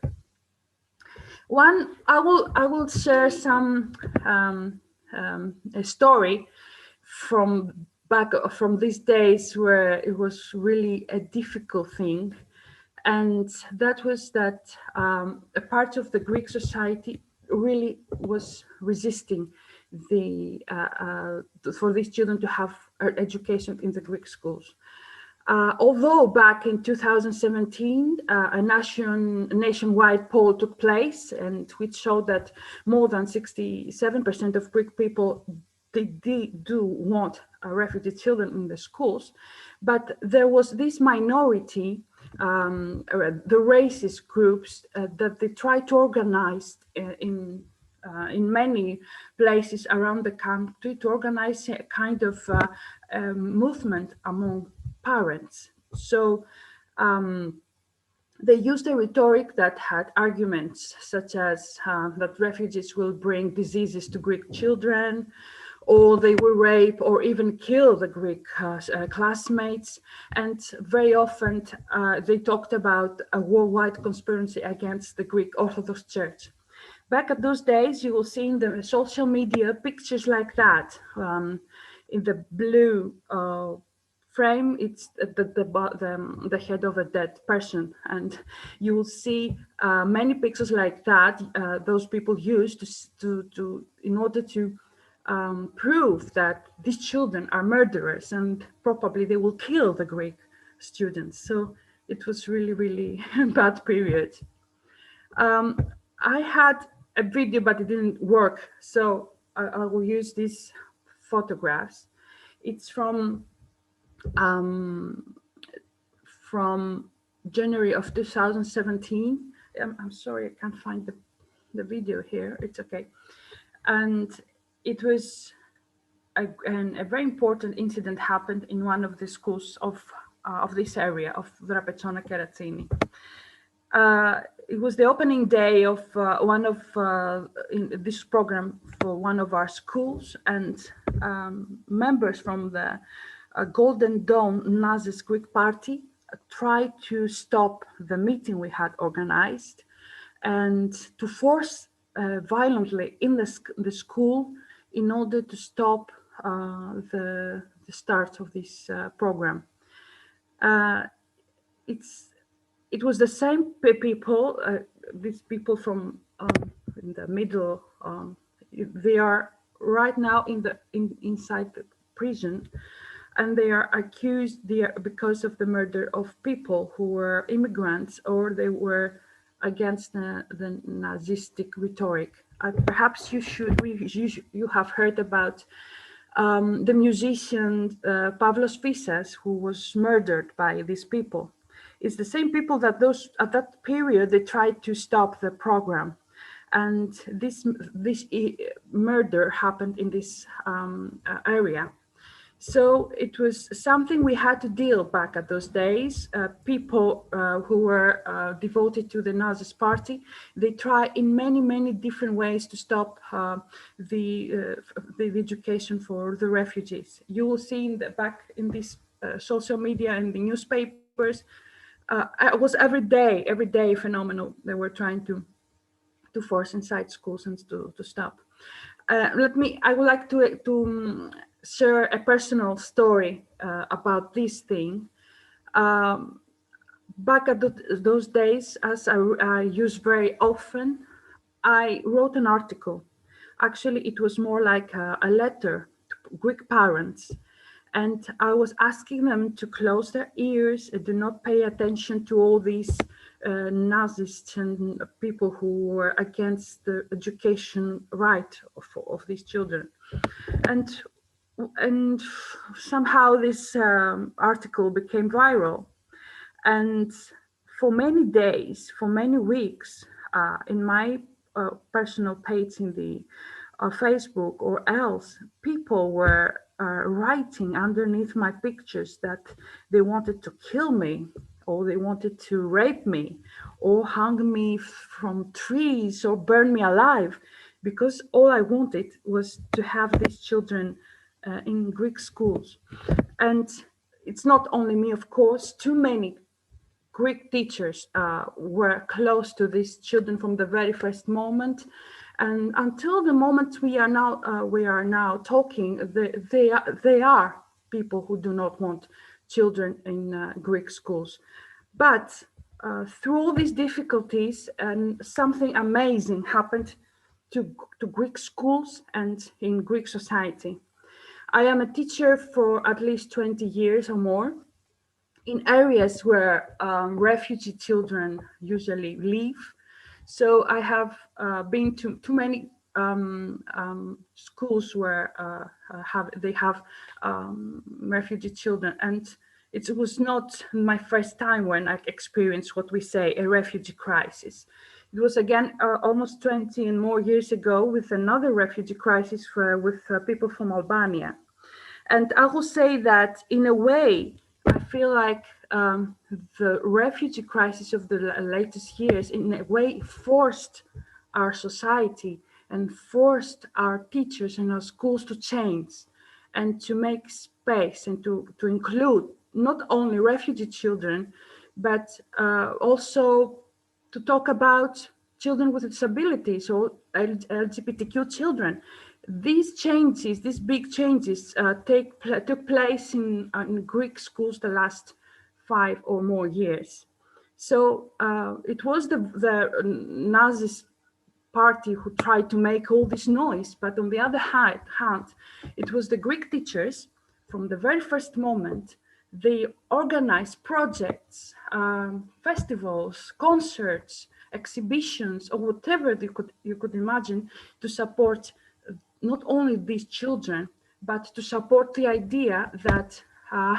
I will share some a story from these days where it was really a difficult thing, and that was that a part of the Greek society really was resisting for these children to have education in the Greek schools. Although back in 2017, a nationwide poll took place, and which showed that more than 67% of Greek people do want refugee children in the schools, but there was this minority, the racist groups, that they tried to organize in many places around the country to organize a kind of movement among parents. So they used a rhetoric that had arguments such as that refugees will bring diseases to Greek children, or they will rape or even kill the Greek classmates. And very often they talked about a worldwide conspiracy against the Greek Orthodox Church. Back at those days, you will see in the social media pictures like that. In the blue frame, it's the head of a dead person, and you will see many pictures like that. Those people used to in order to prove that these children are murderers, and probably they will kill the Greek students. So it was really, really bad period. I had a video, but it didn't work. So I will use these photographs. It's from January of 2017. I'm sorry, I can't find the video here. It's okay. And it was a very important incident happened in one of the schools of this area of Drapetsona Keratsini. It was the opening day of one of in this program for one of our schools, and members from the Golden Dawn Nazis Greek Party tried to stop the meeting we had organized and to force violently in the school in order to stop the start of this program. It was the same people, these people from in the middle, they are right now inside the prison, and they are accused because of the murder of people who were immigrants or they were against the Nazistic rhetoric. Perhaps you have heard about the musician Pavlos Fyssas, who was murdered by these people. It's the same people that at that period they tried to stop the program, and this murder happened in this area. So it was something we had to deal back at those days. People who were devoted to the Nazis party, they try in many different ways to stop the education for the refugees. You will see back in this social media and the newspapers. It was every day phenomenal. They were trying to force inside schools and to stop. I would like to share a personal story about this thing. Back at those days, as I use very often, I wrote an article. Actually, it was more like a letter to Greek parents. And I was asking them to close their ears and do not pay attention to all these Nazists and people who were against the education right of these children. And somehow this article became viral. And for many days, for many weeks, in my personal page in the Facebook or else, people were writing underneath my pictures that they wanted to kill me, or they wanted to rape me, or hang me from trees, or burn me alive, because all I wanted was to have these children in Greek schools. And it's not only me, of course, too many Greek teachers were close to these children from the very first moment. And until the moment we are now talking, they are people who do not want children in Greek schools. But through all these difficulties, and something amazing happened to Greek schools and in Greek society. I am a teacher for at least 20 years or more in areas where refugee children usually live. So I have been to too many schools where they have refugee children, and it was not my first time when I experienced what we say a refugee crisis. It was again almost 20 and more years ago with another refugee crisis with people from Albania. And I will say that in a way, I feel like the refugee crisis of the latest years in a way forced our society and forced our teachers and our schools to change and to make space and to include not only refugee children, but also to talk about children with disabilities or LGBTQ children. These changes, these big changes took place in Greek schools the last 5 or more years. So it was the Nazi party who tried to make all this noise, but on the other hand, it was the Greek teachers from the very first moment. They organized projects, festivals, concerts, exhibitions, or whatever you could imagine to support not only these children, but to support the idea that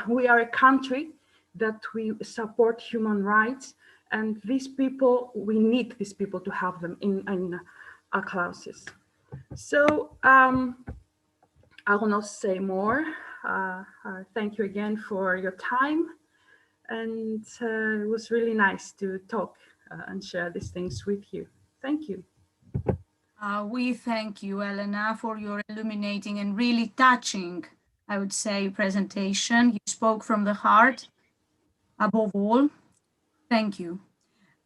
we are a country, that we support human rights, and these people, we need these people to have them in our classes. So I will not say more. Thank you again for your time. And it was really nice to talk and share these things with you. Thank you. We thank you, Elena, for your illuminating and really touching, I would say, presentation. You spoke from the heart, above all. Thank you.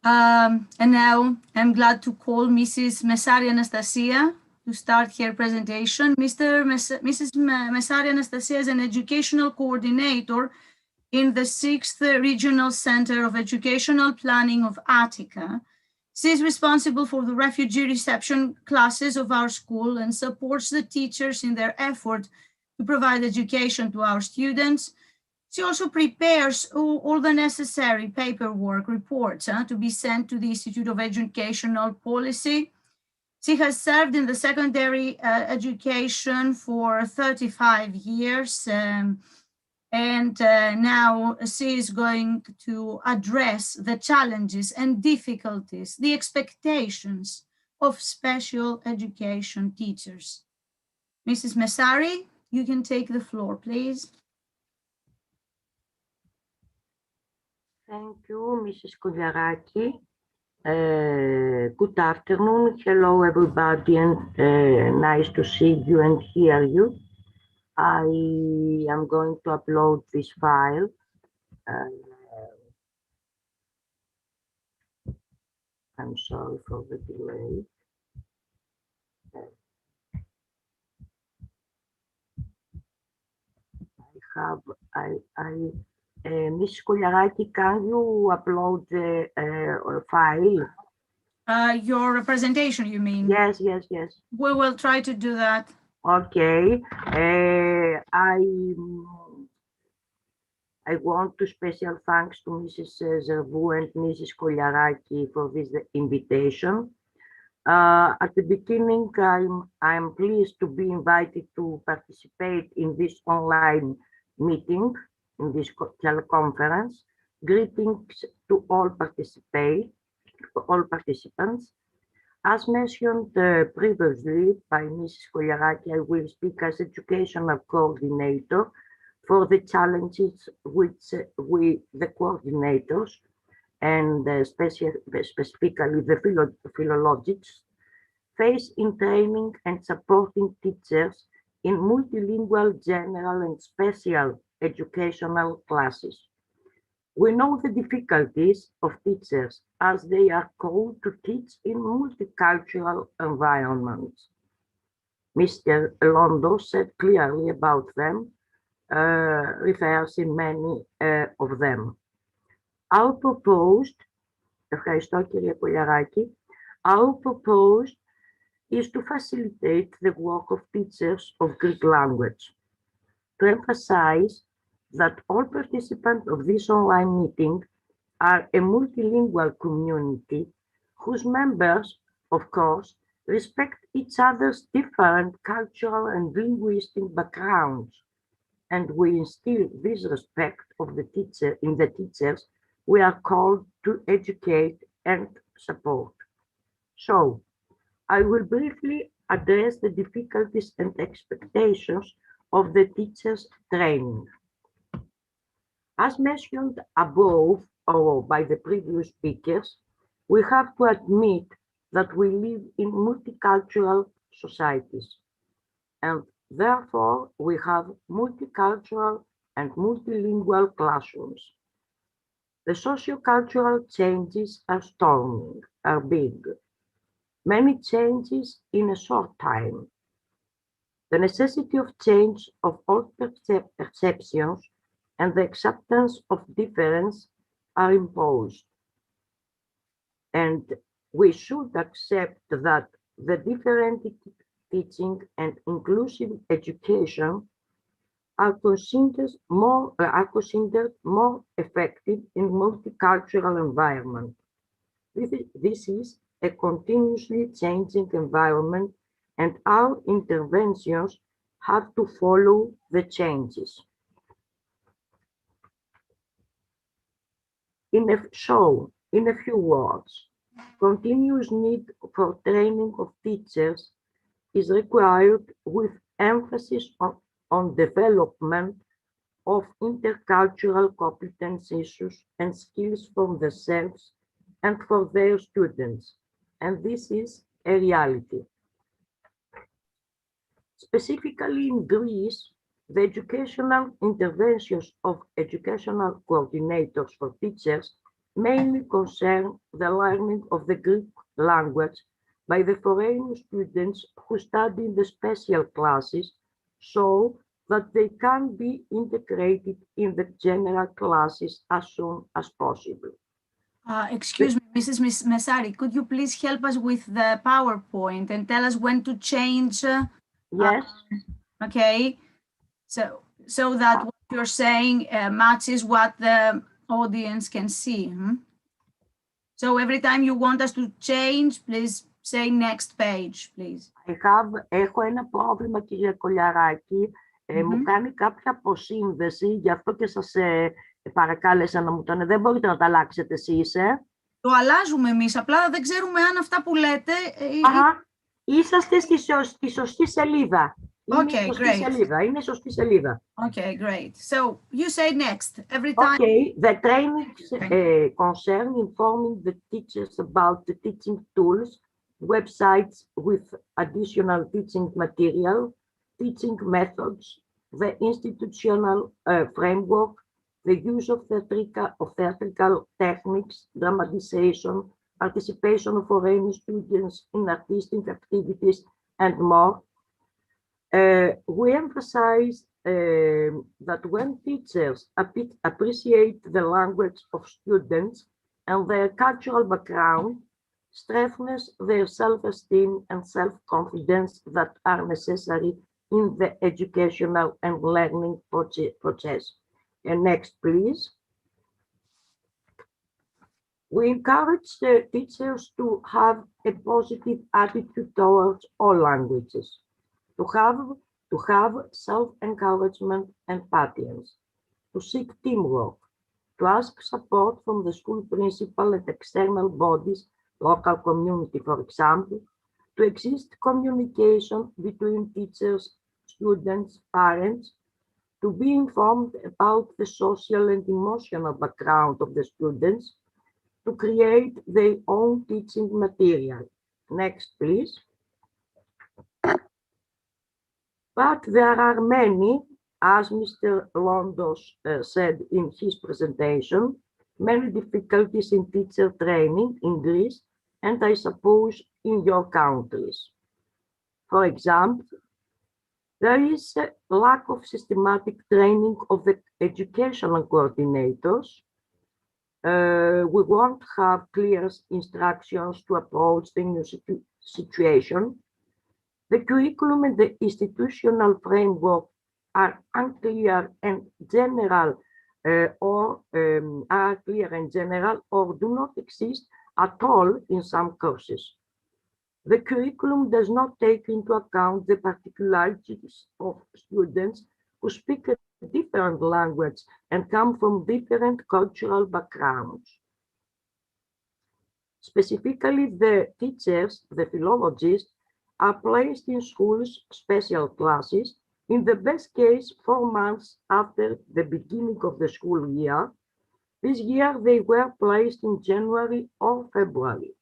And now I'm glad to call Mrs. Messari Anastasia to start her presentation. Mrs. Messari Anastasia is an educational coordinator in the 6th Regional Center of Educational Planning of Attica. She is responsible for the refugee reception classes of our school and supports the teachers in their effort to provide education to our students. She also prepares all the necessary paperwork reports to be sent to the Institute of Educational Policy. She has served in the secondary education for 35 years. And now she is going to address the challenges and difficulties, the expectations of special education teachers. Mrs. Messari, you can take the floor, please. Thank you, Mrs. Koliaraki. Good afternoon. Hello, everybody, and nice to see you and hear you. I am going to upload this file. I'm sorry for the delay. Ms. Koliaraki, can you upload the file? Your presentation, you mean? Yes. We will try to do that. Okay. I want to special thanks to Mrs. Zervou and Mrs. Koliaraki for this invitation. At the beginning, I'm pleased to be invited to participate in this online meeting, in this teleconference. Greetings to all participants. As mentioned previously by Mrs. Koliaraki, I will speak as educational coordinator for the challenges which the coordinators and specifically the philologists face in training and supporting teachers in multilingual general and special educational classes. We know the difficulties of teachers as they are called to teach in multicultural environments. Mr. Londo said clearly about them, refers in many of them. Our proposed, our proposed is to facilitate the work of teachers of Greek language, to emphasize that all participants of this online meeting are a multilingual community whose members, of course, respect each other's different cultural and linguistic backgrounds, and we instill this respect of the teacher in the teachers we are called to educate and support. So, I will briefly address the difficulties and expectations of the teachers' training. As mentioned above or by the previous speakers, we have to admit that we live in multicultural societies, and therefore we have multicultural and multilingual classrooms. The sociocultural changes are storming, are big. many changes in a short time. The necessity of change of all perceptions and the acceptance of difference are imposed. And we should accept that the differentiated teaching and inclusive education are considered more effective in multicultural environment. This is a continuously changing environment, and our interventions have to follow the changes. In a few words, continuous need for training of teachers is required with emphasis on development of intercultural competencies and skills for themselves and for their students, and this is a reality. Specifically in Greece, the educational interventions of educational coordinators for teachers mainly concern the learning of the Greek language by the foreign students who study in the special classes so that they can be integrated in the general classes as soon as possible. Excuse me, Mrs. Messari, could you please help us with the PowerPoint and tell us when to change? Yes. Okay, so that what you're saying matches what the audience can see. So every time you want us to change, please say next page, please. Έχω ένα πρόβλημα, κύριε Κολιαράκη. Μου κάνει κάποια αποσύνδεση, γι' αυτό και σας παρακάλεσα να μου το... Δεν μπορείτε να τα αλλάξετε εσείς, Το αλλάζουμε εμείς, απλά δεν ξέρουμε αν αυτά που λέτε... Είσαστε στη σωστή σελίδα. Okay, great. Είναι σωστή σελίδα. Okay, great. So, you say next, every time... Okay, the training concern informing the teachers about the teaching tools, websites with additional teaching material, teaching methods, the institutional framework, the use of theatrical techniques, dramatization, participation of foreign students in artistic activities, and more. We emphasize that when teachers appreciate the language of students and their cultural background, strengthens their self-esteem and self-confidence that are necessary in the educational and learning process. And next, please. We encourage the teachers to have a positive attitude towards all languages, to have self-encouragement and patience, to seek teamwork, to ask support from the school principal and external bodies, local community, for example, to exist communication between teachers, students, parents, to be informed about the social and emotional background of the students, to create their own teaching material. Next, please. But there are many, as Mr. Londos said in his presentation, many difficulties in teacher training in Greece and I suppose in your countries. For example, there is a lack of systematic training of the educational coordinators. We won't have clear instructions to approach the new situation. The curriculum and the institutional framework are unclear and general, or do not exist at all in some courses. The curriculum does not take into account the particularities of students who speak a different language and come from different cultural backgrounds. Specifically, the teachers, the philologists, are placed in schools, special classes, in the best case 4 months after the beginning of the school year. This year they were placed in January or February.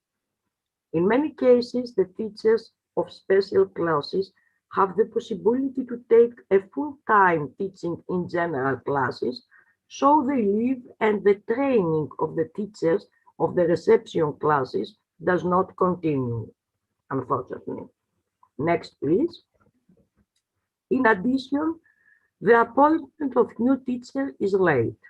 In many cases, the teachers of special classes have the possibility to take a full-time teaching in general classes, so they leave and the training of the teachers of the reception classes does not continue. unfortunately. Next, please. In addition, the appointment of new teachers is late.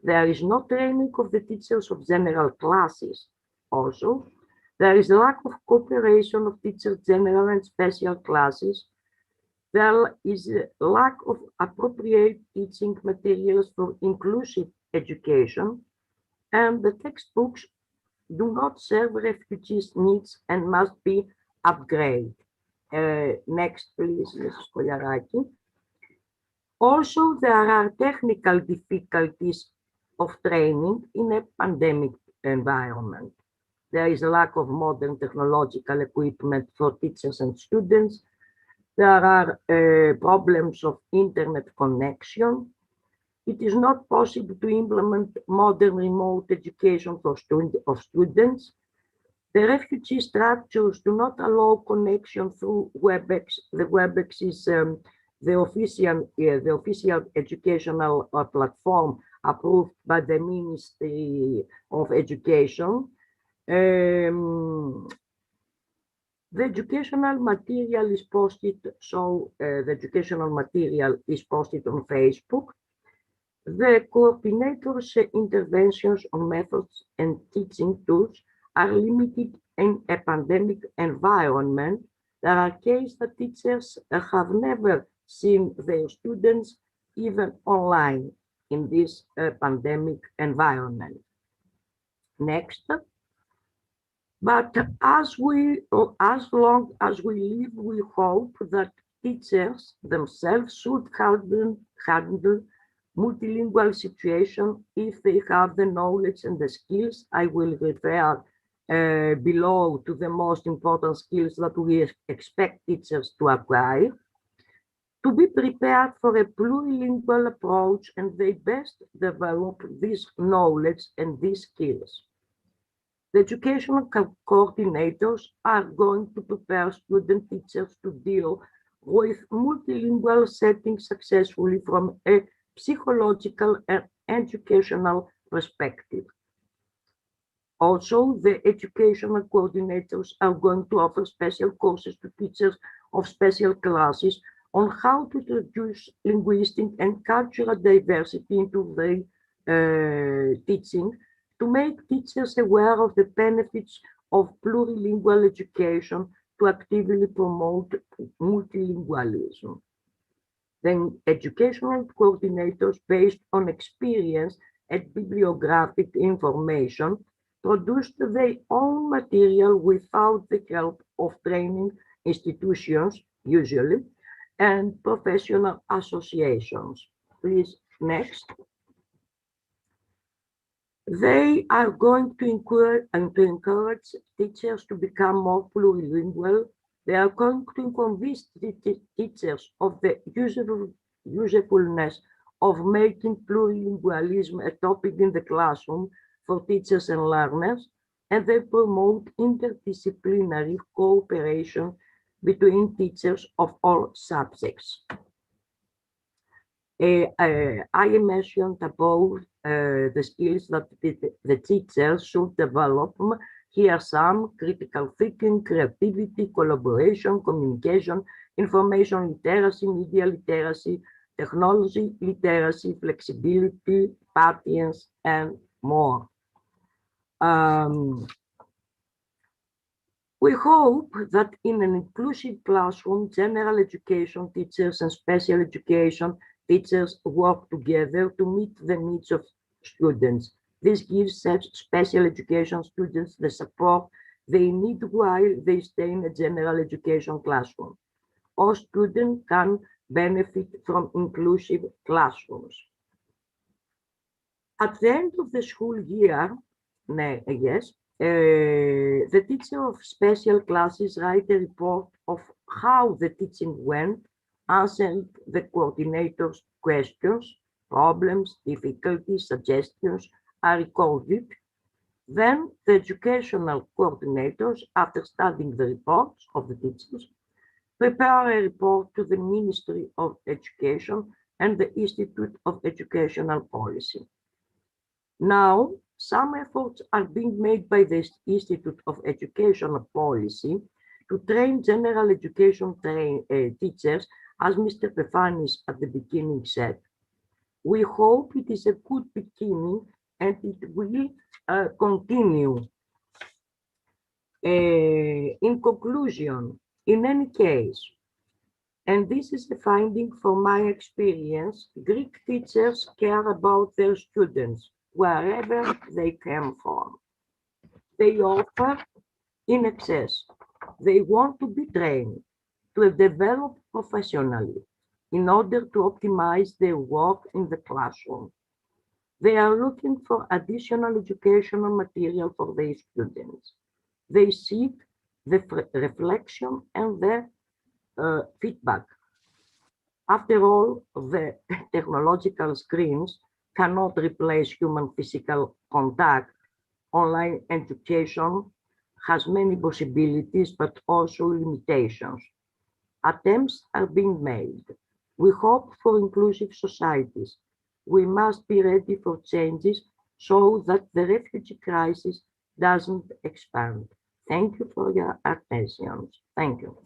There is no training of the teachers of general classes. Also, there is a lack of cooperation of teachers general and special classes. There is a lack of appropriate teaching materials for inclusive education, and the textbooks do not serve refugees' needs and must be upgraded. Next, please, Mrs. Kolyaraki. Also, there are technical difficulties of training in a pandemic environment. There is a lack of modern technological equipment for teachers and students. There are problems of internet connection. It is not possible to implement modern remote education for students. The refugee structures do not allow connection through WebEx. The WebEx is the official educational platform approved by the Ministry of Education. The educational material is posted, the educational material is posted on Facebook. The coordinator's interventions on methods and teaching tools are limited in a pandemic environment. There are cases that teachers have never seen their students even online in this pandemic environment. Next. But as long as we live, we hope that teachers themselves should handle multilingual situation if they have the knowledge and the skills. I will refer below to the most important skills that we expect teachers to acquire, to be prepared for a plurilingual approach, and they best develop this knowledge and these skills. The educational coordinators are going to prepare student teachers to deal with multilingual settings successfully from a psychological and educational perspective. Also, the educational coordinators are going to offer special courses to teachers of special classes on how to introduce linguistic and cultural diversity into their teaching, to make teachers aware of the benefits of plurilingual education, to actively promote multilingualism. Then educational coordinators, based on experience and bibliographic information, produced their own material without the help of training institutions, usually, and professional associations. Please, next. They are going to encourage teachers to become more plurilingual. They are going to convince teachers of the usefulness of making plurilingualism a topic in the classroom for teachers and learners, and they promote interdisciplinary cooperation between teachers of all subjects. I mentioned above the skills that the teachers should develop. Here are some: critical thinking, creativity, collaboration, communication, information literacy, media literacy, technology literacy, flexibility, patience, and more. We hope that in an inclusive classroom, general education teachers and special education teachers work together to meet the needs of students. This gives such special education students the support they need while they stay in a general education classroom. All students can benefit from inclusive classrooms. At the end of the school year, the teacher of special classes write a report of how the teaching went, answering the coordinator's questions, problems, difficulties, suggestions are recorded. Then the educational coordinators, after studying the reports of the teachers, prepare a report to the Ministry of Education and the Institute of Educational Policy. Now, some efforts are being made by the Institute of Educational Policy to train general education teachers, as Mr. Pefanis at the beginning said. We hope it is a good beginning and it will continue. In conclusion, in any case, and this is the finding from my experience, Greek teachers care about their students wherever they come from. They offer in excess. They want to be trained to develop professionally in order to optimize their work in the classroom. They are looking for additional educational material for their students. They seek the reflection and the feedback. After all, the technological screens cannot replace human physical contact. Online education has many possibilities, but also limitations. Attempts are being made. We hope for inclusive societies. We must be ready for changes so that the refugee crisis doesn't expand. Thank you for your attention. Thank you.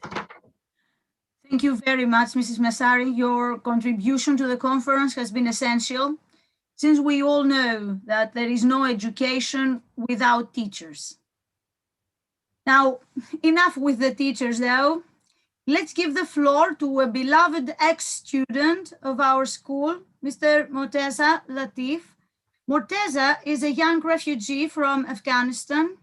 Thank you very much, Mrs. Massari. Your contribution to the conference has been essential, since we all know that there is no education without teachers. Now, enough with the teachers, though. Let's give the floor to a beloved ex-student of our school, Mr. Morteza Latif. Morteza is a young refugee from Afghanistan.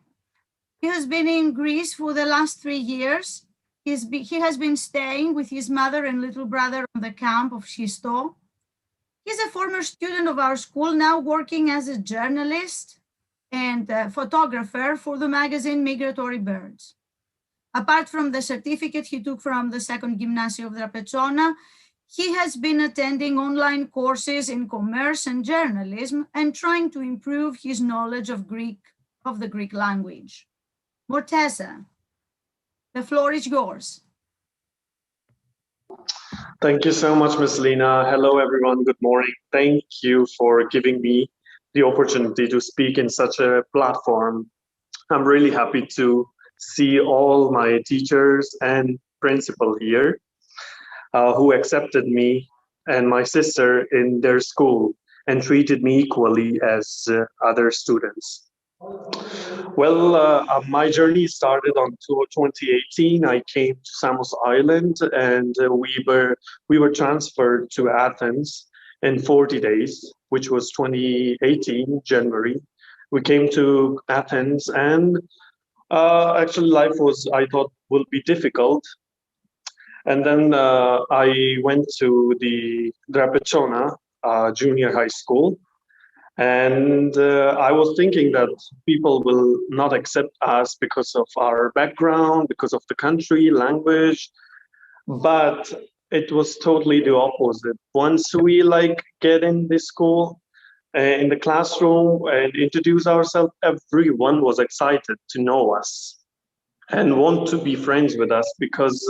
He has been in Greece for the last 3 years. He has been staying with his mother and little brother on the camp of Shisto. He's a former student of our school, now working as a journalist and photographer for the magazine Migratory Birds. Apart from the certificate he took from the Second Gymnasium of Drapetsona, he has been attending online courses in commerce and journalism and trying to improve his knowledge of the Greek language. Morteza, the floor is yours. Thank you so much, Ms. Lina. Hello, everyone. Good morning. Thank you for giving me the opportunity to speak in such a platform. I'm really happy to see all my teachers and principal here who accepted me and my sister in their school and treated me equally as other students. Well, my journey started on 2018. I came to Samos Island and we were transferred to Athens in 40 days, which was 2018, January. We came to Athens and actually life was, I thought, will be difficult. And then I went to the Drapetsona junior high school. And I was thinking that people will not accept us because of our background, because of the country, language, but it was totally the opposite. Once we get in the school, in the classroom and introduce ourselves, everyone was excited to know us and want to be friends with us because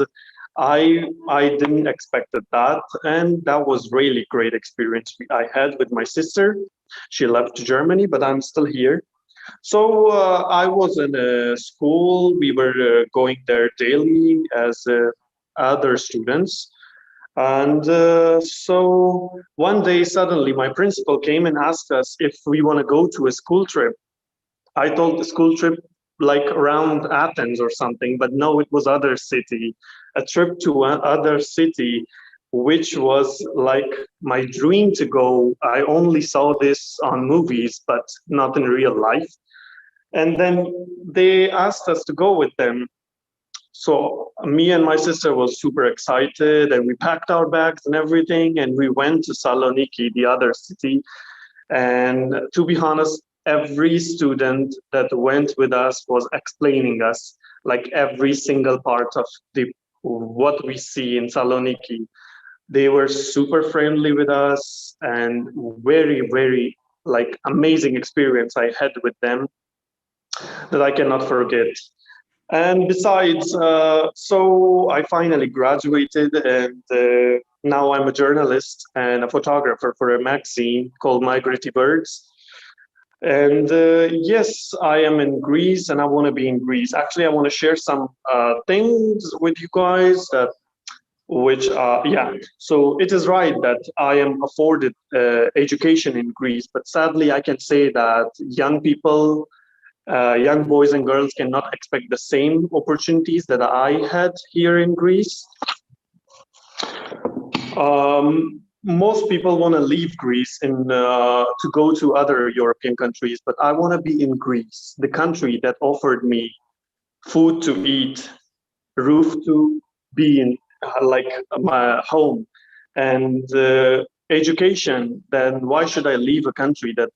I didn't expect that, and that was really great experience I had with my sister. She left Germany, but I'm still here. So I was in a school. We were going there daily as other students. And so one day, suddenly, my principal came and asked us if we want to go to a school trip. I thought the school trip around Athens or something, but no, it was other city, a trip to another city, which was my dream to go. I only saw this on movies, but not in real life. And then they asked us to go with them. So me and my sister was super excited and we packed our bags and everything and we went to Saloniki, the other city. And to be honest, every student that went with us was explaining us every single part of what we see in Saloniki. They were super friendly with us and very, very amazing experience I had with them that I cannot forget. And besides, so I finally graduated and now I'm a journalist and a photographer for a magazine called Migratory Birds. And yes, I am in Greece and I want to be in Greece. Actually, I want to share some things with you guys that yeah, so it is right that I am afforded education in Greece, but sadly I can say that young people, young boys and girls cannot expect the same opportunities that I had here in Greece. Most people want to leave Greece and to go to other European countries, but I want to be in Greece, the country that offered me food to eat, roof to be in, like my home, and education. Then why should I leave a country that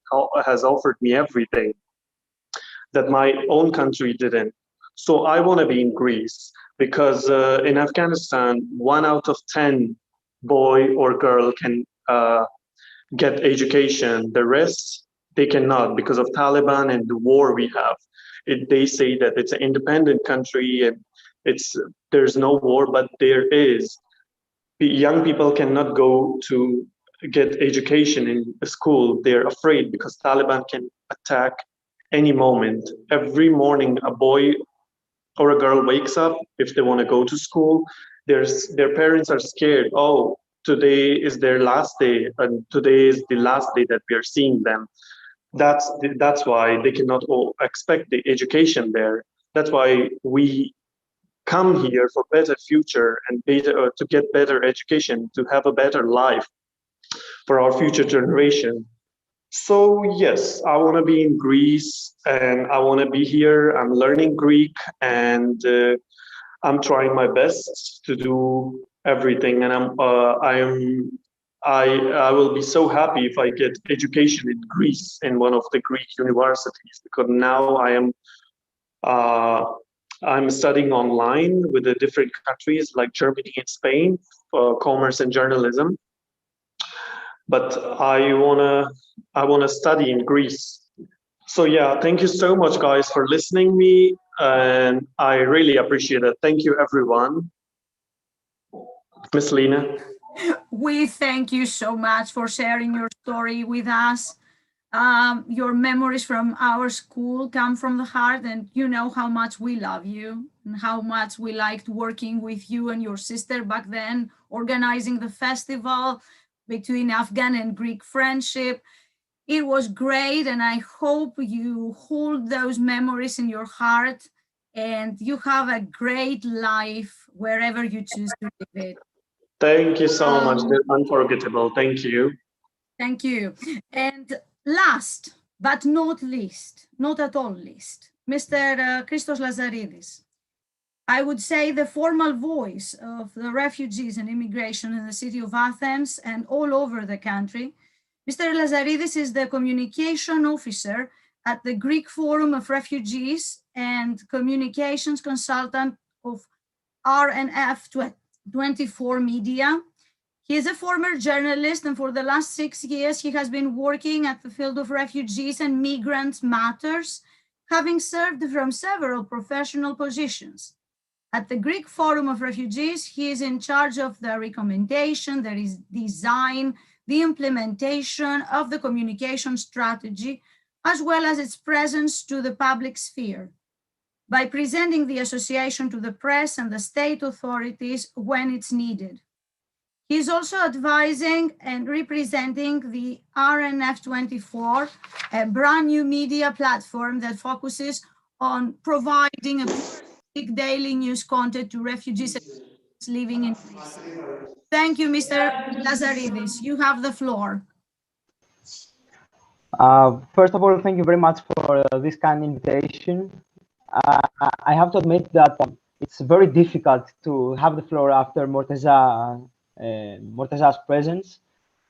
has offered me everything that my own country didn't? So I want to be in Greece because in Afghanistan, 1 out of 10 boy or girl can get education. The rest, they cannot because of Taliban and the war we have. They say that it's an independent country and there's no war, but there is. Young people cannot go to get education in a school. They're afraid because Taliban can attack any moment. Every morning, a boy or a girl wakes up if they want to go to school. Their parents are scared. Oh, today is their last day, and today is the last day that we are seeing them. That's why they cannot expect the education there. That's why we come here for better future and better, to get better education, to have a better life for our future generation. So yes, I want to be in Greece and I want to be here. I'm learning Greek and I'm trying my best to do everything. And I will be so happy if I get education in Greece in one of the Greek universities, because now I'm studying online with the different countries like Germany and Spain for commerce and journalism. But I wanna study in Greece. So yeah, thank you so much, guys, for listening me, and I really appreciate it. Thank you, everyone. Miss Lena. We thank you so much for sharing your story with us. Your memories from our school come from the heart, and you know how much we love you and how much we liked working with you and your sister back then, organizing the festival between Afghan and Greek friendship. It was great, and I hope you hold those memories in your heart and you have a great life wherever you choose to live it. Thank you so much. They're unforgettable. Thank you. Thank you. And last but not least, not at all least, Mr. Christos Lazaridis. I would say the formal voice of the refugees and immigration in the city of Athens and all over the country. Mr. Lazaridis is the communication officer at the Greek Forum of Refugees and communications consultant of RNF 24 Media. He is a former journalist, and for the last 6 years, he has been working at the field of refugees and migrant matters, having served from several professional positions. At the Greek Forum of Refugees, he is in charge of the recommendation, the design, the implementation of the communication strategy, as well as its presence to the public sphere, by presenting the association to the press and the state authorities when it's needed. He is also advising and representing the RNF24, a brand new media platform that focuses on providing a daily news content to refugees living in Greece. Thank you, Mr. Lazaridis. You have the floor. First of all, thank you very much for this kind invitation. I have to admit that it's very difficult to have the floor after Morteza's presence,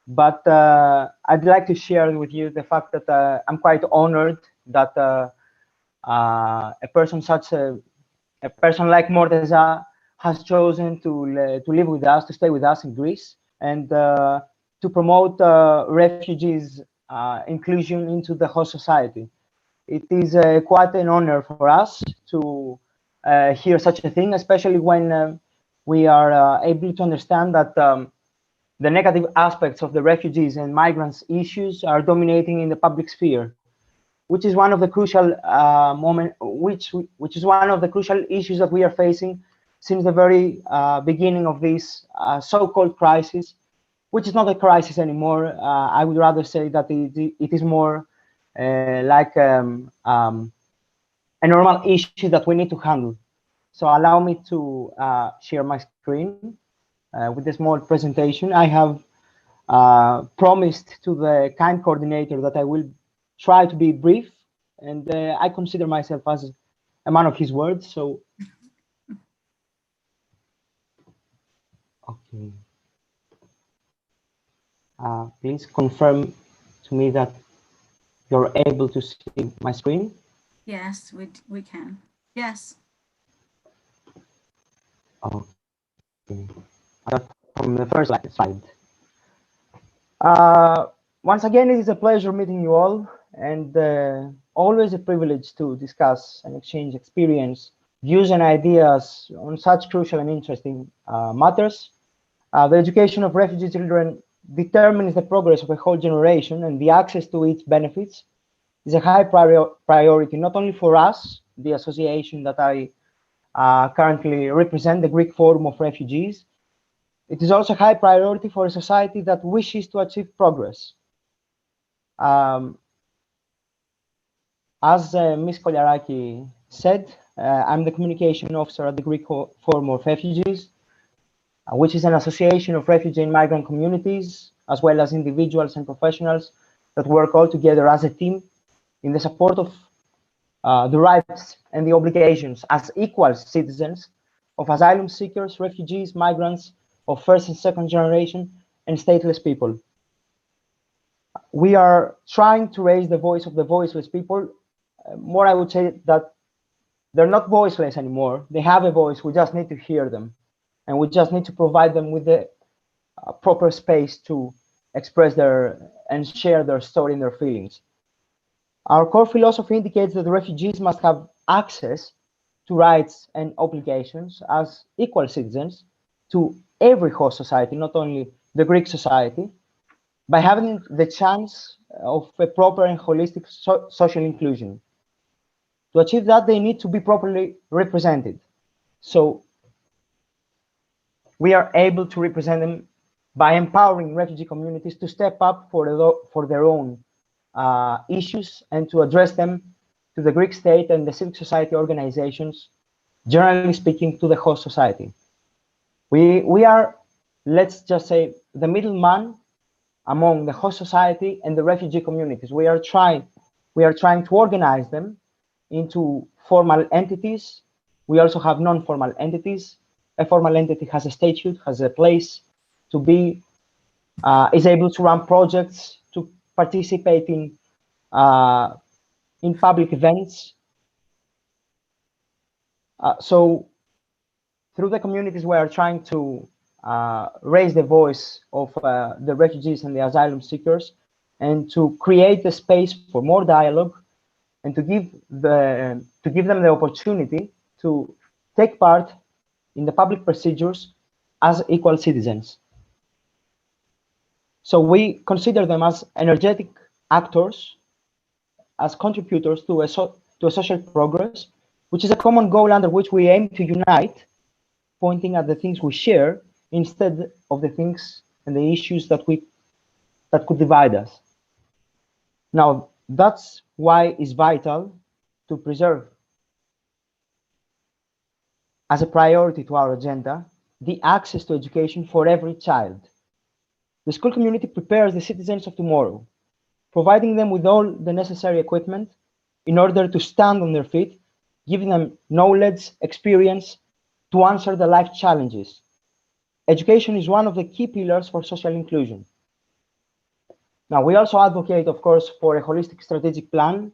but I'd like to share with you the fact that I'm quite honored that a person like Morteza has chosen to live with us, to stay with us in Greece, and to promote refugees' inclusion into the whole society. It is quite an honor for us to hear such a thing, especially when we are able to understand that the negative aspects of the refugees and migrants issues are dominating in the public sphere. which is one of the crucial which is one of the crucial issues that we are facing since the very beginning of this so-called crisis, which is not a crisis anymore. I would rather say that it is more like a normal issue that we need to handle. So allow me to share my screen with a small presentation. I have promised to the kind coordinator that I will try to be brief, and I consider myself as a man of his word. So, okay. Please confirm to me that you're able to see my screen. Yes, we can. Yes. Okay. From the first slide. Once again, it is a pleasure meeting you all, and always a privilege to discuss and exchange experience, views, and ideas on such crucial and interesting matters. The education of refugee children determines the progress of a whole generation, and the access to its benefits is a high priority, not only for us, the association that I currently represent, the Greek Forum of Refugees. It is also a high priority for a society that wishes to achieve progress. As Ms. Koliaraki said, I'm the communication officer at the Greek Forum of Refugees, which is an association of refugee and migrant communities, as well as individuals and professionals that work all together as a team in the support of the rights and the obligations as equal citizens of asylum seekers, refugees, migrants of first and second generation, and stateless people. We are trying to raise the voice of the voiceless people. More, I would say that they're not voiceless anymore. They have a voice. We just need to hear them, and we just need to provide them with the proper space to express and share their story and their feelings. Our core philosophy indicates that refugees must have access to rights and obligations as equal citizens to every host society, not only the Greek society, by having the chance of a proper and holistic social inclusion. To achieve that, they need to be properly represented. So we are able to represent them by empowering refugee communities to step up for their own issues and to address them to the Greek state and the civil society organizations, generally speaking, to the host society. We are, let's just say, the middleman among the host society and the refugee communities. We are trying to organize them into formal entities. We also have non-formal entities. A formal entity has a statute, has a place to be, is able to run projects, to participate in public events. So through the communities, we are trying to raise the voice of the refugees and the asylum seekers, and to create the space for more dialogue, and to give them the opportunity to take part in the public procedures as equal citizens. So we consider them as energetic actors, as contributors to a social progress, which is a common goal under which we aim to unite, pointing at the things we share instead of the things and the issues that could divide us. Now, that's why it's vital to preserve as a priority to our agenda the access to education for every child. The school community prepares the citizens of tomorrow, providing them with all the necessary equipment in order to stand on their feet, giving them knowledge, experience to answer the life challenges. Education is one of the key pillars for social inclusion. Now, we also advocate, of course, for a holistic strategic plan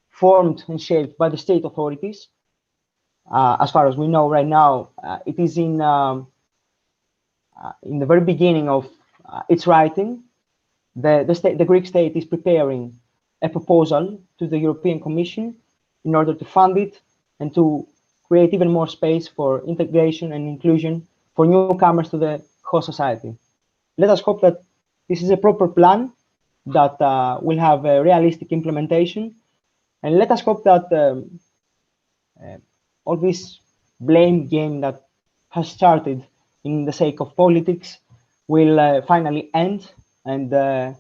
formed and shaped by the state authorities. As far as we know right now, it is in the very beginning of its writing. The Greek state is preparing a proposal to the European Commission in order to fund it and to create even more space for integration and inclusion for newcomers to the host society. Let us hope that this is a proper plan that will have a realistic implementation And let us hope that all this blame game that has started in the sake of politics will finally end, and the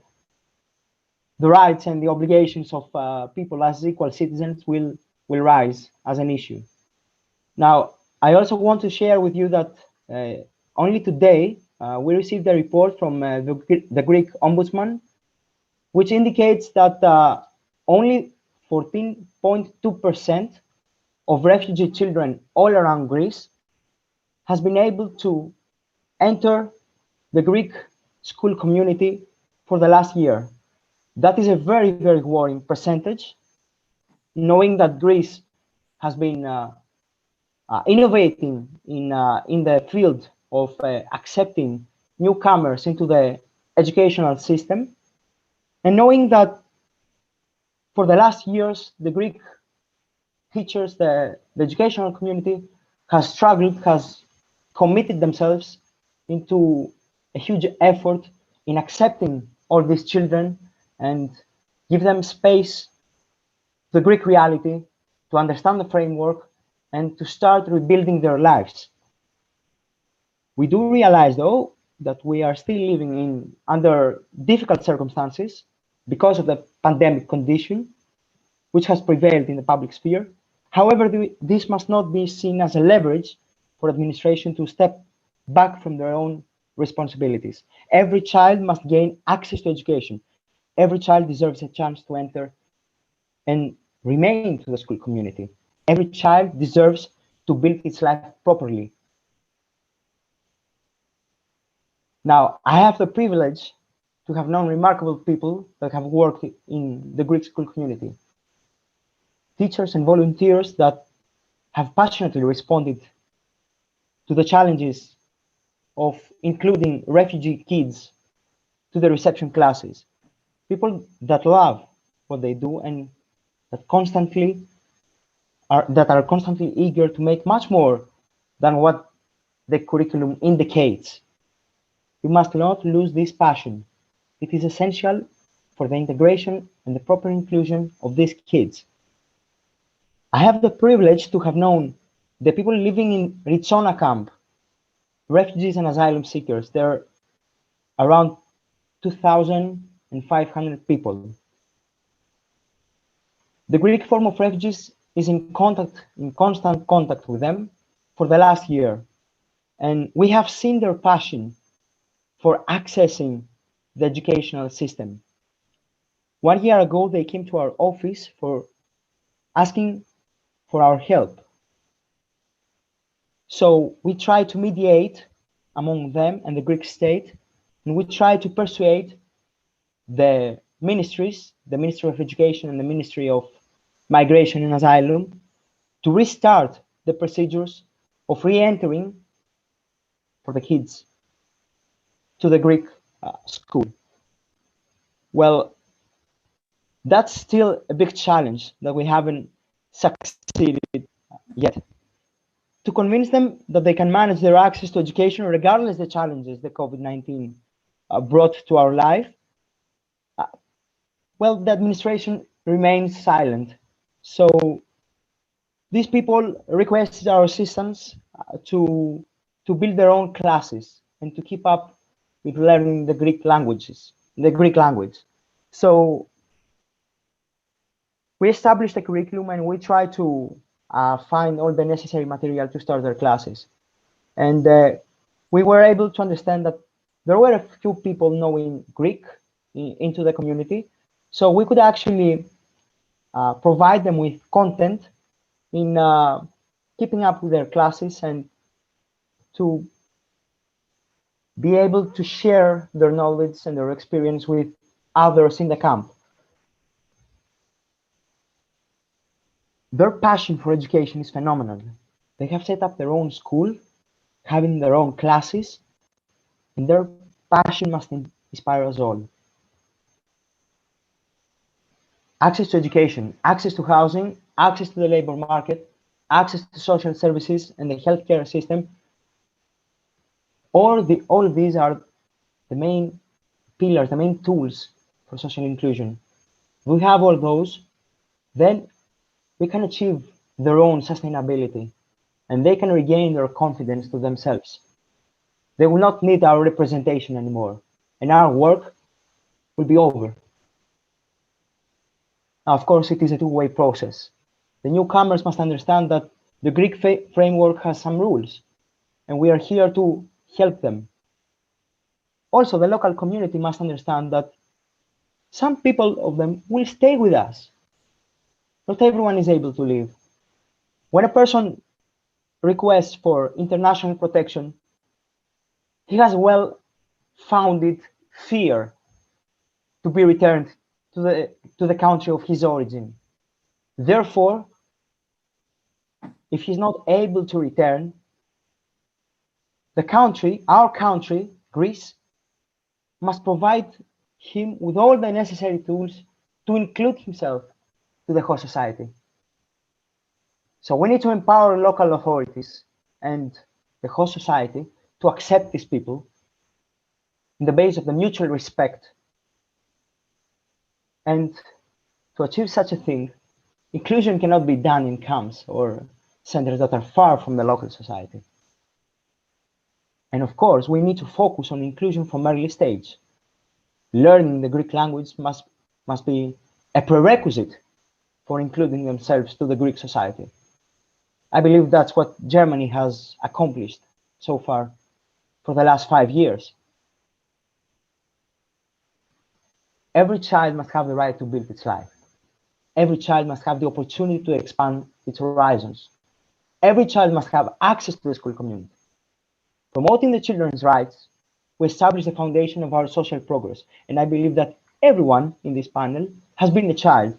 rights and the obligations of people as equal citizens will rise as an issue. Now, I also want to share with you that only today we received a report from the Greek Ombudsman, which indicates that only 14.2% of refugee children all around Greece has been able to enter the Greek school community for the last year. That is a very, very worrying percentage, knowing that Greece has been innovating in the field of accepting newcomers into the educational system, and knowing that for the last years, the Greek teachers, the educational community has struggled, has committed themselves into a huge effort in accepting all these children and give them space, the Greek reality, to understand the framework and to start rebuilding their lives. We do realize, though, that we are still living under difficult circumstances because of the pandemic condition, which has prevailed in the public sphere. However, this must not be seen as a leverage for administration to step back from their own responsibilities. Every child must gain access to education. Every child deserves a chance to enter and remain to the school community. Every child deserves to build its life properly. Now, I have the privilege to have known remarkable people that have worked in the Greek school community. Teachers and volunteers that have passionately responded to the challenges of including refugee kids to the reception classes. People that love what they do and that are constantly eager to make much more than what the curriculum indicates. We must not lose this passion. It is essential for the integration and the proper inclusion of these kids. I have the privilege to have known the people living in Ritsona camp, refugees and asylum seekers. There are around 2,500 people. The Greek Forum of Refugees is in constant contact with them for the last year, and we have seen their passion for accessing the educational system. 1 year ago, they came to our office for asking for our help. So we try to mediate among them and the Greek state, and we try to persuade the ministries, the Ministry of Education and the Ministry of Migration and Asylum, to restart the procedures of re-entering for the kids to the Greek school. Well, that's still a big challenge that we haven't succeeded yet. To convince them that they can manage their access to education regardless of the challenges that COVID-19 brought to our life, well, the administration remains silent. So these people requested our assistance to build their own classes and to keep up with learning the Greek language. So we established a curriculum and we try to find all the necessary material to start their classes. And we were able to understand that there were a few people knowing Greek into the community. So we could actually provide them with content in keeping up with their classes and to be able to share their knowledge and their experience with others in the camp. Their passion for education is phenomenal. They have set up their own school, having their own classes, and their passion must inspire us all. Access to education, access to housing, access to the labor market, access to social services and the healthcare system, all of these are the main pillars, the main tools for social inclusion. We have all those, then we can achieve their own sustainability and they can regain their confidence to themselves. They will not need our representation anymore and our work will be over. Now, of course, it is a two-way process. The newcomers must understand that the Greek framework has some rules and we are here to help them. Also, the local community must understand that some people of them will stay with us. Not everyone is able to leave. When a person requests for international protection, he has well-founded fear to be returned to the country of his origin. Therefore, if he's not able to return, the country, our country, Greece, must provide him with all the necessary tools to include himself to the host society. So we need to empower local authorities and the host society to accept these people in the base of the mutual respect. And to achieve such a thing, inclusion cannot be done in camps or centers that are far from the local society. And of course, we need to focus on inclusion from early stage. Learning the Greek language must be a prerequisite for including themselves to the Greek society. I believe that's what Germany has accomplished so far for the last 5 years. Every child must have the right to build its life. Every child must have the opportunity to expand its horizons. Every child must have access to the school community. Promoting the children's rights, we establish the foundation of our social progress. And I believe that everyone in this panel has been a child.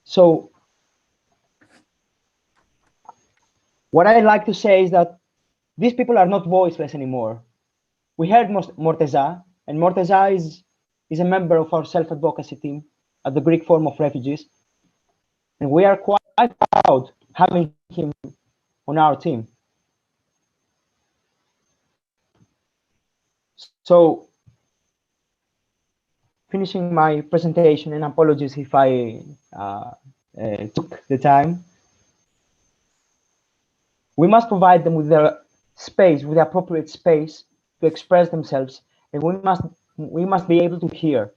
So what I like to say is that these people are not voiceless anymore. We heard Morteza, and Morteza is a member of our self-advocacy team at the Greek Forum of Refugees. And we are quite proud having him on our team. So, finishing my presentation, and apologies if I took the time. We must provide them with the space, with the appropriate space to express themselves, and we must be able to hear.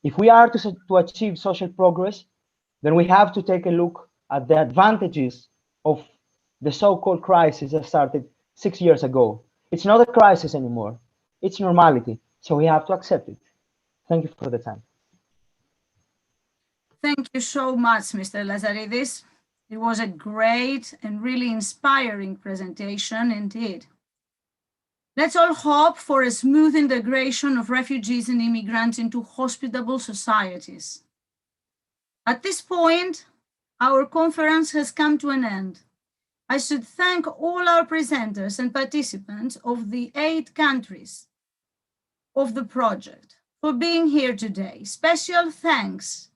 If we are to achieve social progress, then we have to take a look at the advantages of the so-called crisis that started 6 years ago. It's not a crisis anymore. It's normality. So we have to accept it. Thank you for the time. Thank you so much, Mr. Lazaridis. It was a great and really inspiring presentation indeed. Let's all hope for a smooth integration of refugees and immigrants into hospitable societies. At this point, our conference has come to an end. I should thank all our presenters and participants of the 8 countries of the project for being here today. Special thanks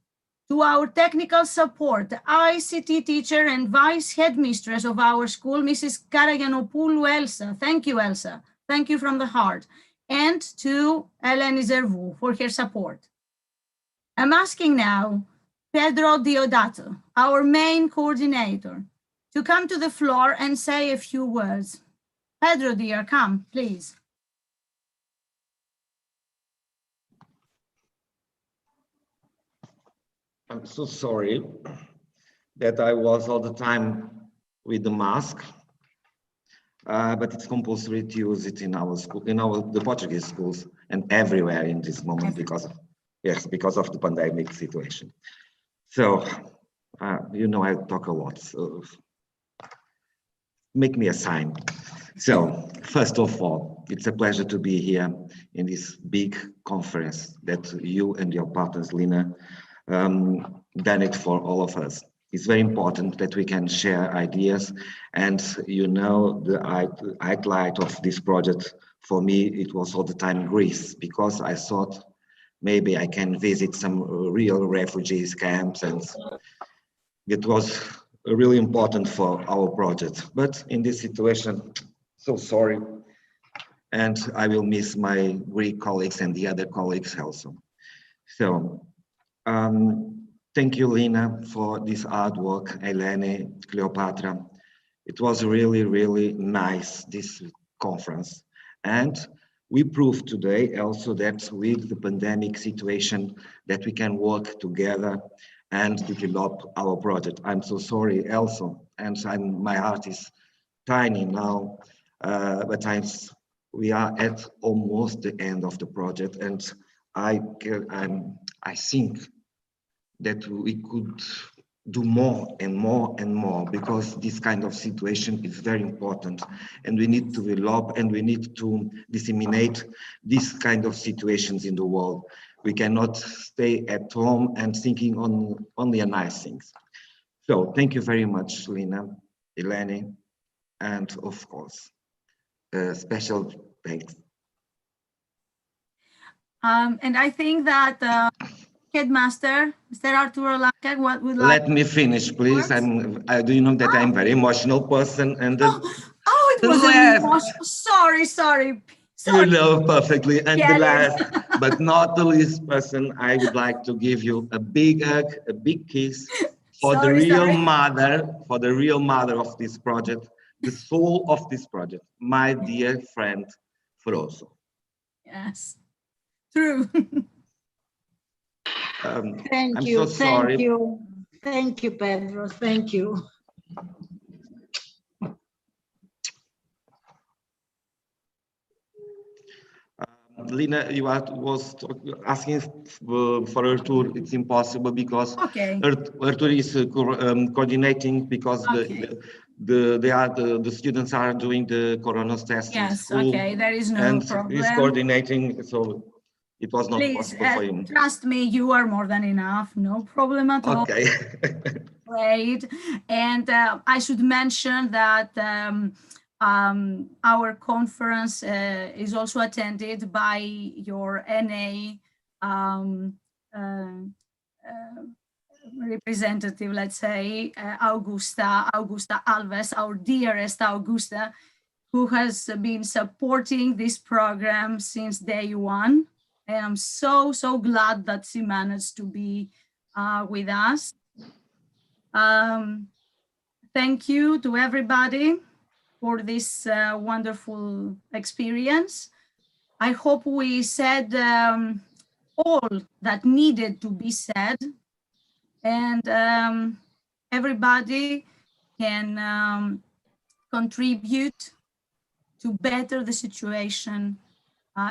to our technical support, the ICT teacher and vice headmistress of our school, Mrs. Karagiannopoulou Elsa. Thank you, Elsa. Thank you from the heart. And to Eleni Zervou for her support. I'm asking now Pedro Diodato, our main coordinator, to come to the floor and say a few words. Pedro, dear, come, please. I'm so sorry that I was all the time with the mask, but it's compulsory to use it in our school, the Portuguese schools, and everywhere in this moment because of the pandemic situation. So, you know, I talk a lot. So make me a sign. So, first of all, it's a pleasure to be here in this big conference that you and your partners, Lina, done it for all of us. It's very important that we can share ideas, and you know, the highlight of this project for me, it was all the time Greece, because I thought maybe I can visit some real refugees camps, and it was really important for our project. But in this situation, so sorry, and I will miss my Greek colleagues and the other colleagues also. So, Thank you, Lina, for this hard work, Eleni, Cleopatra. It was really, really nice, this conference. And we proved today also that with the pandemic situation, that we can work together and develop our project. I'm so sorry, also, and my heart is tiny now, but we are at almost the end of the project, and I think that we could do more and more and more, because this kind of situation is very important, and we need to develop and we need to disseminate these kind of situations in the world. We cannot stay at home and thinking on only nice things. So thank you very much, Lina, Eleni, and of course, special thanks. And I think that Headmaster, Mr. Arturo Lanca, what would like? Let me finish, please. I do know that I'm a very emotional person, and it was an emotional. Sorry. You know perfectly. And the Get it. last, but not the least person, I would like to give you a big hug, a big kiss for the real mother of this project, the soul of this project, my dear friend, Froso. Yes, true. Thank you, thank you. Thank you, Pedro, thank you. Lina, you was asking for Artur. It's impossible because Artur is coordinating because the students are doing the corona test in school. Okay, there is no problem. And he's coordinating, so it was not possible for him. Trust me, you are more than enough. No problem at all. Okay. Great. And I should mention that our conference is also attended by your NA representative, let's say, Augusta Alves, our dearest Augusta, who has been supporting this program since day one. And I'm so glad that she managed to be with us. Thank you to everybody for this wonderful experience. I hope we said all that needed to be said, and everybody can contribute to better the situation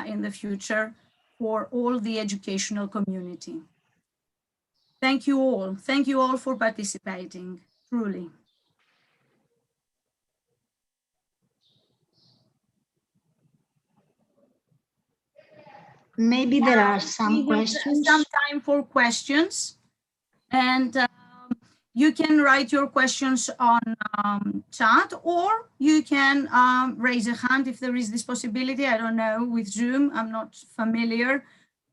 in the future for all the educational community. Thank you all. Thank you all for participating, truly. Maybe there are some questions. Some time for questions, and you can write your questions on chat, or you can raise a hand if there is this possibility. I don't know, with Zoom, I'm not familiar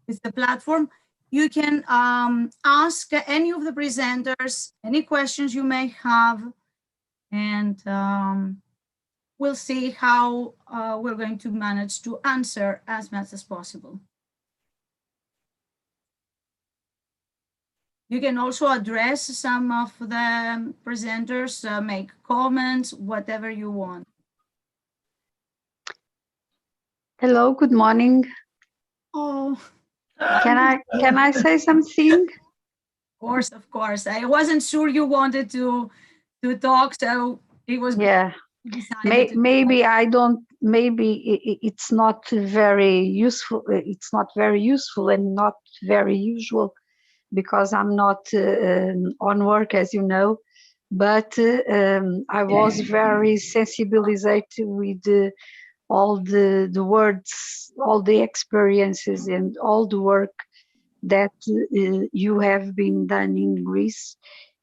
with the platform. You can ask any of the presenters any questions you may have, and we'll see how we're going to manage to answer as much as possible. You can also address some of the presenters, make comments, whatever you want. Hello, good morning. Oh, can I say something? Of course. I wasn't sure you wanted to talk, so it was. Yeah. Maybe I don't. Maybe it's not very useful. It's not very useful and not very usual, because I'm not on work, as you know, but I was very sensibilized with all the words, all the experiences, and all the work that you have been done in Greece.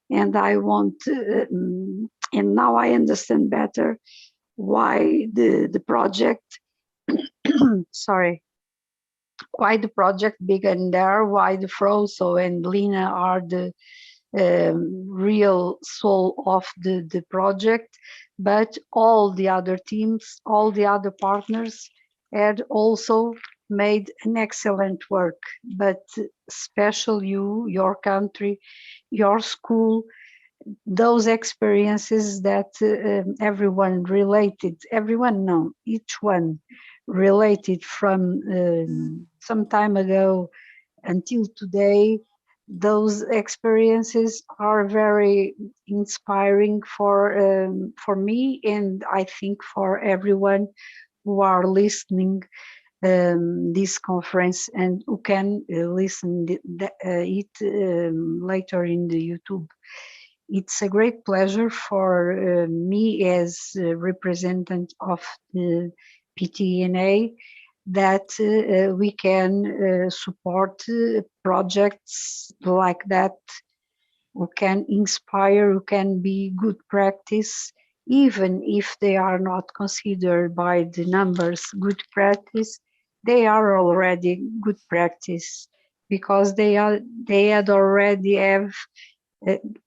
And I want, and now I understand better why the project, sorry, why the project began there, why the Froso and Lina are the real soul of the project, but all the other teams, all the other partners had also made an excellent work, but especially you, your country, your school, those experiences that each one related from some time ago until today. Those experiences are very inspiring for me, and I think for everyone who are listening this conference and who can listen it later in the YouTube. It's a great pleasure for me as a representative of the PTNA that we can support projects like that, who can inspire, who can be good practice, even if they are not considered by the numbers good practice. They are already good practice because they had already have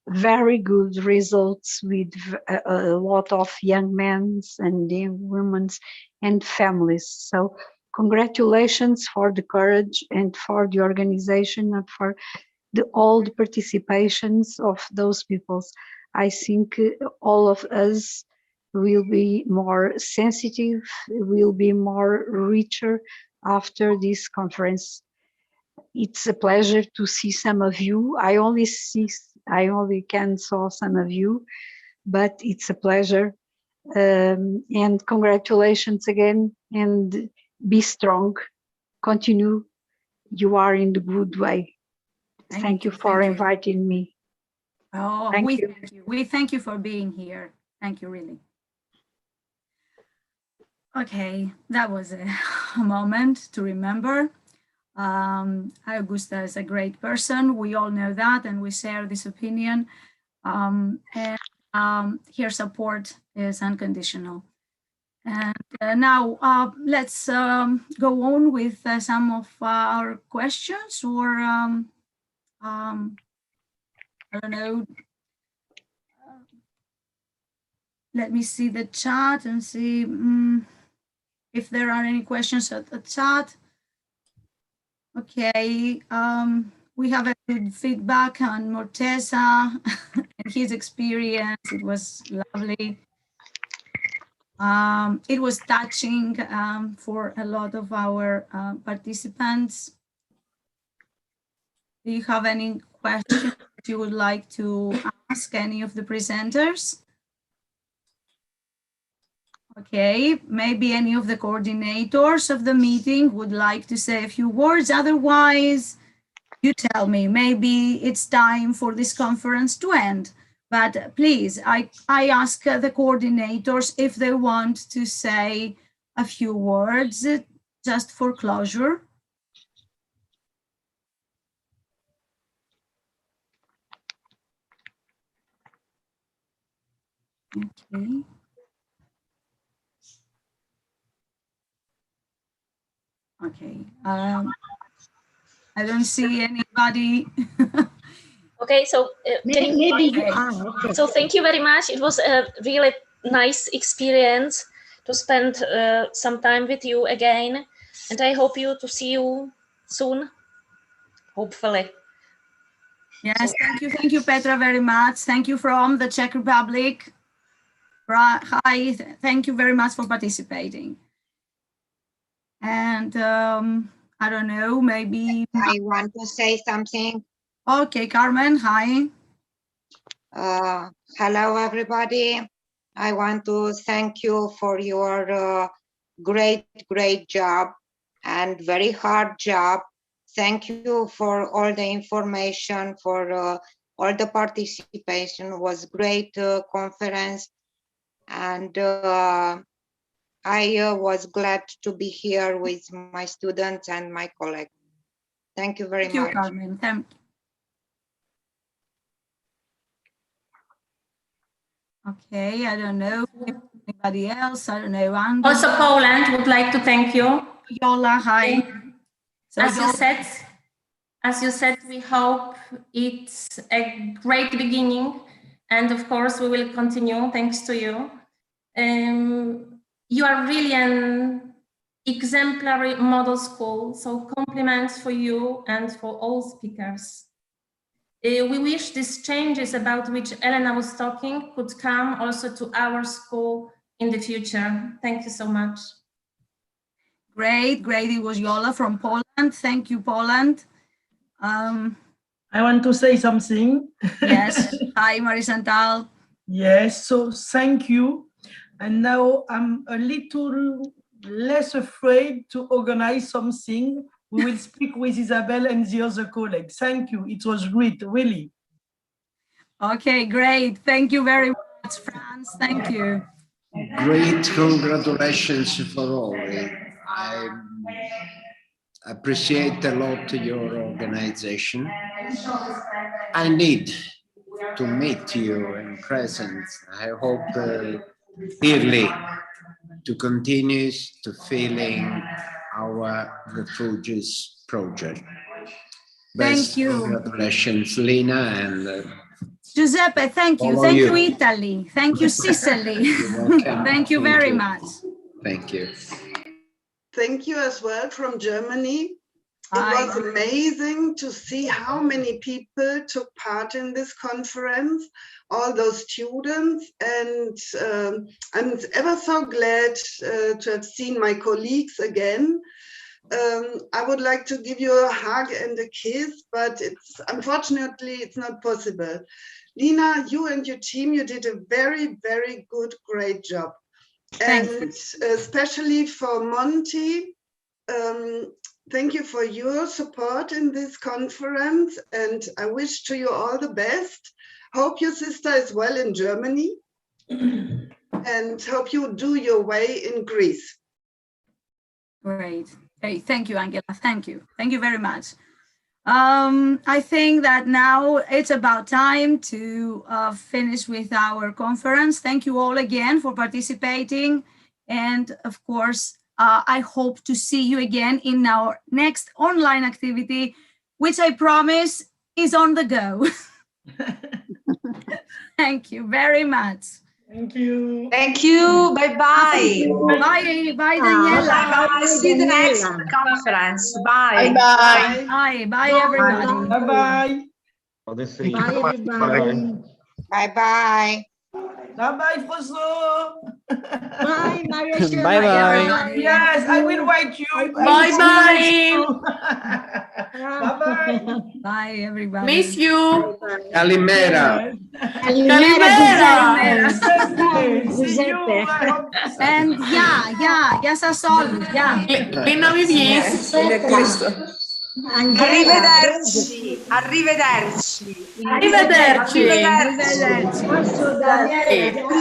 very good results with a lot of young men and young women and families. So congratulations for the courage and for the organization and for all the participations of those peoples. I think all of us will be more sensitive, will be more richer after this conference. It's a pleasure to see some of you. I only can saw some of you, but it's a pleasure. And congratulations again, and be strong. Continue. You are in the good way. Thank you for inviting me. Oh, Thank we you. thank you. We thank you for being here. Thank you, really. Okay, that was a moment to remember. Augusta is a great person. We all know that, and we share this opinion. Her support is unconditional. And now let's go on with some of our questions, or I don't know. Let me see the chat and see if there are any questions at the chat. Okay, we have a good feedback on Morteza and his experience. It was lovely. It was touching for a lot of our participants. Do you have any questions that you would like to ask any of the presenters? Okay, maybe any of the coordinators of the meeting would like to say a few words. Otherwise, you tell me, maybe it's time for this conference to end. But please, I ask the coordinators if they want to say a few words just for closure. Okay. Okay. I don't see anybody. Okay, so Maybe you are. Okay. So thank you very much. It was a really nice experience to spend some time with you again, and I hope to see you soon, hopefully. Yes, thank you, Petra, very much. Thank you from the Czech Republic. Hi, thank you very much for participating. And I don't know, maybe I want to say something. Okay, Carmen, hi. Hello, everybody. I want to thank you for your great job and very hard job. Thank you for all the information, for all the participation. It was great conference, and I was glad to be here with my students and my colleagues. Thank you very much. Thank you, Carmen. Thank you. Okay, I don't know if anybody else. I don't know. Also, Poland would like to thank you. Yola, hi. So as you said, we hope it's a great beginning, and of course we will continue thanks to you. You are really an exemplary model school. So compliments for you and for all speakers. We wish these changes about which Elena was talking could come also to our school in the future. Thank you so much. Great, great. It was Yola from Poland. Thank you, Poland. I want to say something. Yes. Hi, Marisantal. Yes, so thank you. And now I'm a little less afraid to organize something. We will speak with Isabel and the other colleagues. Thank you. It was great, really. Okay, great. Thank you very much, Franz. Thank you. Great congratulations for all. I appreciate a lot your organization. I need to meet you in presence. I hope dearly to continue to feeling our refugees project. Thank you. Congratulations, Lina, and Giuseppe, thank you. Thank you, Italy. Thank you, Sicily. Thank you very much. Thank you. Thank you as well from Germany. It was amazing to see how many people took part in this conference, all those students, and I'm ever so glad to have seen my colleagues again. I would like to give you a hug and a kiss, but unfortunately it's not possible. Lina, you and your team, you did a very, very good, great job. And especially for Monty, thank you for your support in this conference, and I wish to you all the best. Hope your sister is well in Germany, and hope you do your way in Greece. Great. Hey, thank you, Angela. Thank you. Thank you very much. I think that now it's about time to finish with our conference. Thank you all again for participating. And of course, I hope to see you again in our next online activity, which I promise is on the go. Thank you very much. Thank you. Thank you. Bye-bye. Bye, Daniela. Bye. See you the next conference. Bye. Bye. Bye. Bye, everybody. Bye-bye. Bye, everybody. Bye-bye. Bye-bye, François. Bye, Maria. Bye-bye. Yes, I will write you. Bye-bye. Bye-bye. Bye, everybody. Miss you. Calimera. Calimera. Giuseppe. And yeah, Sassoli, yeah. Lina Vivies. Arrivederci. Arrivederci. Arrivederci. Arrivederci. Arrivederci.